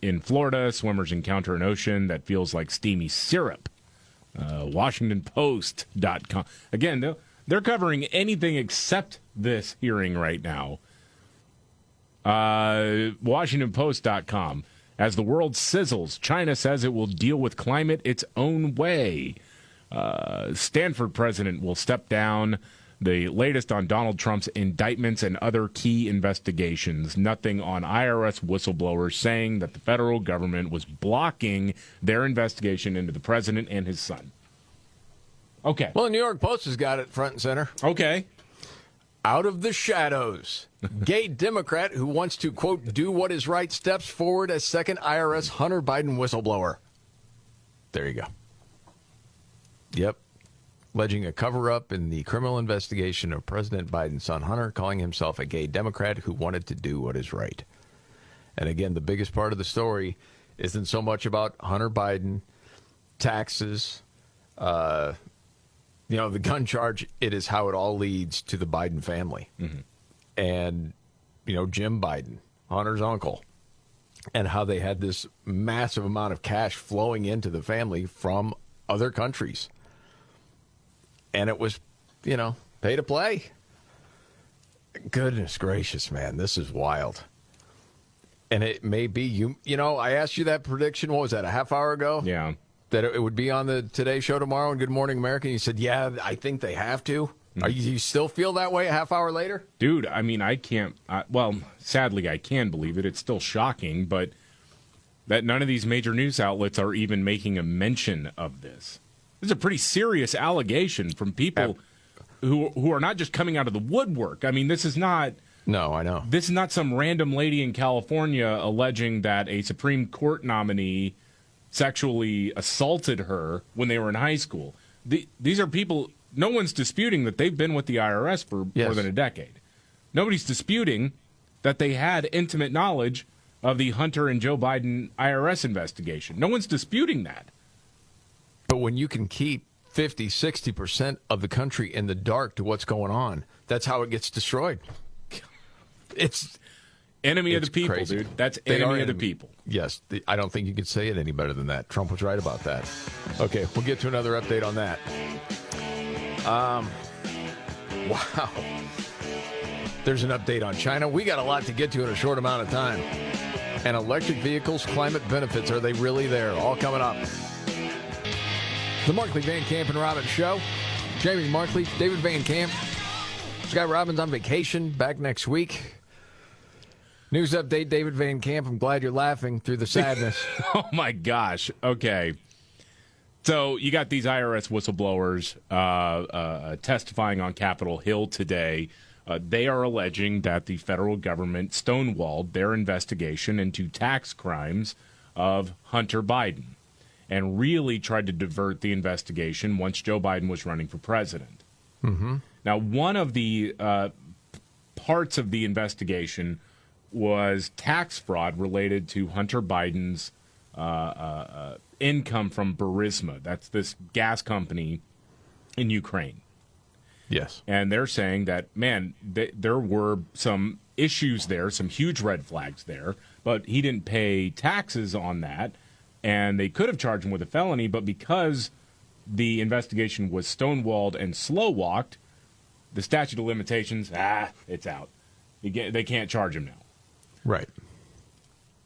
In Florida, swimmers encounter an ocean that feels like steamy syrup. WashingtonPost.com. Again, they're covering anything except this hearing right now. WashingtonPost.com. As the world sizzles, China says it will deal with climate its own way. Stanford president will step down. The latest on Donald Trump's indictments and other key investigations. Nothing on IRS whistleblowers saying that the federal government was blocking their investigation into the president and his son. Okay. Well, the New York Post has got it front and center. Okay. Out of the shadows, gay Democrat who wants to, quote, do what is right steps forward as second IRS Hunter Biden whistleblower. There you go. Yep. Alleging a cover-up in the criminal investigation of President Biden's son Hunter, calling himself a gay Democrat who wanted to do what is right. And again, the biggest part of the story isn't so much about Hunter Biden, taxes, the gun charge. It is how it all leads to the Biden family. Mm-hmm. And, Jim Biden, Hunter's uncle, and how they had this massive amount of cash flowing into the family from other countries. And it was, pay to play. Goodness gracious, man, this is wild. And it may be, I asked you that prediction, what was that, a half hour ago? Yeah. That it would be on the Today Show tomorrow and Good Morning America. And you said, yeah, I think they have to. Mm-hmm. You still feel that way a half hour later? Dude, I mean, I can't, sadly, I can believe it. It's still shocking, but that none of these major news outlets are even making a mention of this. This is a pretty serious allegation from people who are not just coming out of the woodwork. I mean, this is not... No, I know. This is not some random lady in California alleging that a Supreme Court nominee sexually assaulted her when they were in high school. These are people... No one's disputing that they've been with the IRS for more than a decade. Nobody's disputing that they had intimate knowledge of the Hunter and Joe Biden IRS investigation. No one's disputing that. But when you can keep 50, 60% of the country in the dark to what's going on, that's how it gets destroyed. It's enemy of the people, crazy. Dude. That's enemy of the people. Yes. I don't think you could say it any better than that. Trump was right about that. Okay, we'll get to another update on that. Wow. There's an update on China. We got a lot to get to in a short amount of time. And electric vehicles, climate benefits, are they really there? All coming up. The Markley, Van Camp, and Robbins Show. Jamie Markley, David Van Camp, Scott Robbins on vacation, back next week. News update, David Van Camp. I'm glad you're laughing through the sadness. Oh, my gosh. Okay. So you got these IRS whistleblowers testifying on Capitol Hill today. They are alleging that the federal government stonewalled their investigation into tax crimes of Hunter Biden and really tried to divert the investigation once Joe Biden was running for president. Mm-hmm. Now, one of the parts of the investigation was tax fraud related to Hunter Biden's income from Burisma. That's this gas company in Ukraine. Yes. And they're saying that, man, there were some issues there, some huge red flags there, but he didn't pay taxes on that. And they could have charged him with a felony, but because the investigation was stonewalled and slow-walked, the statute of limitations, it's out. They can't charge him now. Right.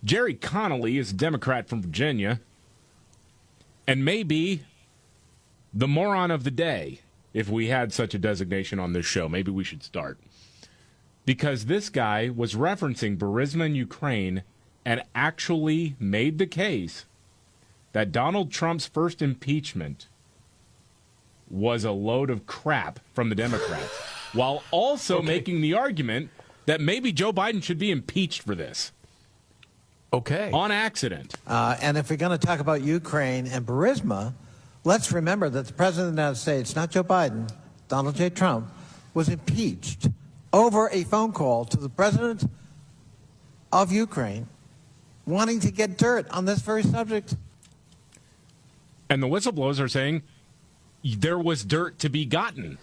Jerry Connolly is a Democrat from Virginia and maybe the moron of the day. If we had such a designation on this show, maybe we should start. Because this guy was referencing Burisma in Ukraine and actually made the case that Donald Trump's first impeachment was a load of crap from the Democrats, while also making the argument that maybe Joe Biden should be impeached for this. Okay. On accident. And if we're going to talk about Ukraine and Burisma, let's remember that the President of the United States, not Joe Biden, Donald J. Trump, was impeached over a phone call to the President of Ukraine wanting to get dirt on this very subject. And the whistleblowers are saying there was dirt to be gotten.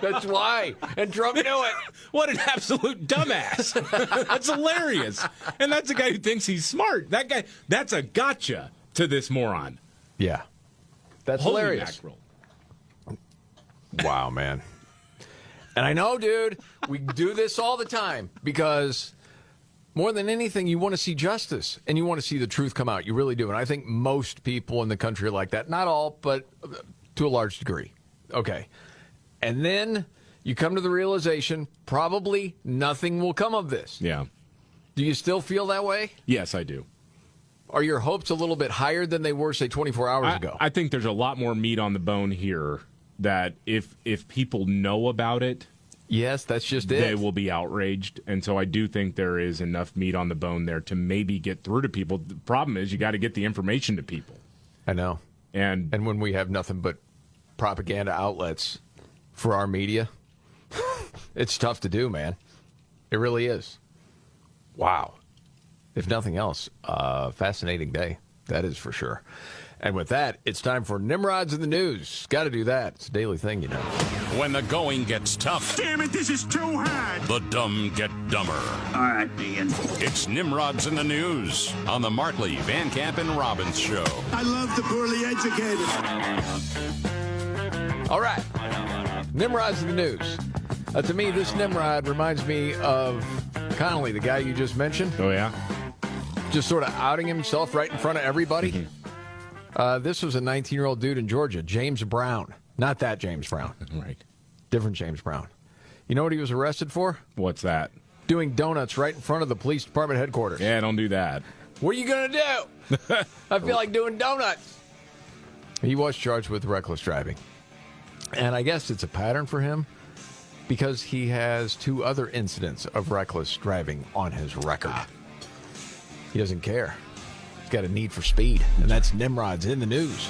That's why. And Trump knew it. What an absolute dumbass. That's hilarious. And that's a guy who thinks he's smart. That guy, that's a gotcha to this moron. Yeah. That's Holy hilarious. Mackerel. Wow, man. And I know, dude, we do this all the time because More than anything, you want to see justice, and you want to see the truth come out. You really do. And I think most people in the country are like that. Not all, but to a large degree. Okay. And then you come to the realization, probably nothing will come of this. Yeah. Do you still feel that way? Yes, I do. Are your hopes a little bit higher than they were, say, 24 hours ago? I think there's a lot more meat on the bone here that if people know about it, yes, that's just it. They will be outraged. And so I do think there is enough meat on the bone there to maybe get through to people. The problem is you got to get the information to people. I know. And when we have nothing but propaganda outlets for our media, it's tough to do, man. It really is. Wow. If nothing else, fascinating day. That is for sure. And with that, it's time for Nimrods in the News. Got to do that. It's a daily thing, you know. When the going gets tough. Damn it, this is too hard. The dumb get dumber. All right, Ian. It's Nimrods in the News on the Markley, Van Camp, and Robbins Show. I love the poorly educated. All right. Nimrods in the News. To me, this Nimrod reminds me of Connolly, the guy you just mentioned. Oh, yeah? Just sort of outing himself right in front of everybody. Mm-hmm. This was a 19-year-old dude in Georgia, James Brown. Not that James Brown. Right. Different James Brown. You know what he was arrested for? What's that? Doing donuts right in front of the police department headquarters. Yeah, don't do that. What are you going to do? I feel like doing donuts. He was charged with reckless driving. And I guess it's a pattern for him because he has 2 other incidents of reckless driving on his record. He doesn't care. He's got a need for speed, and that's Nimrod's in the News.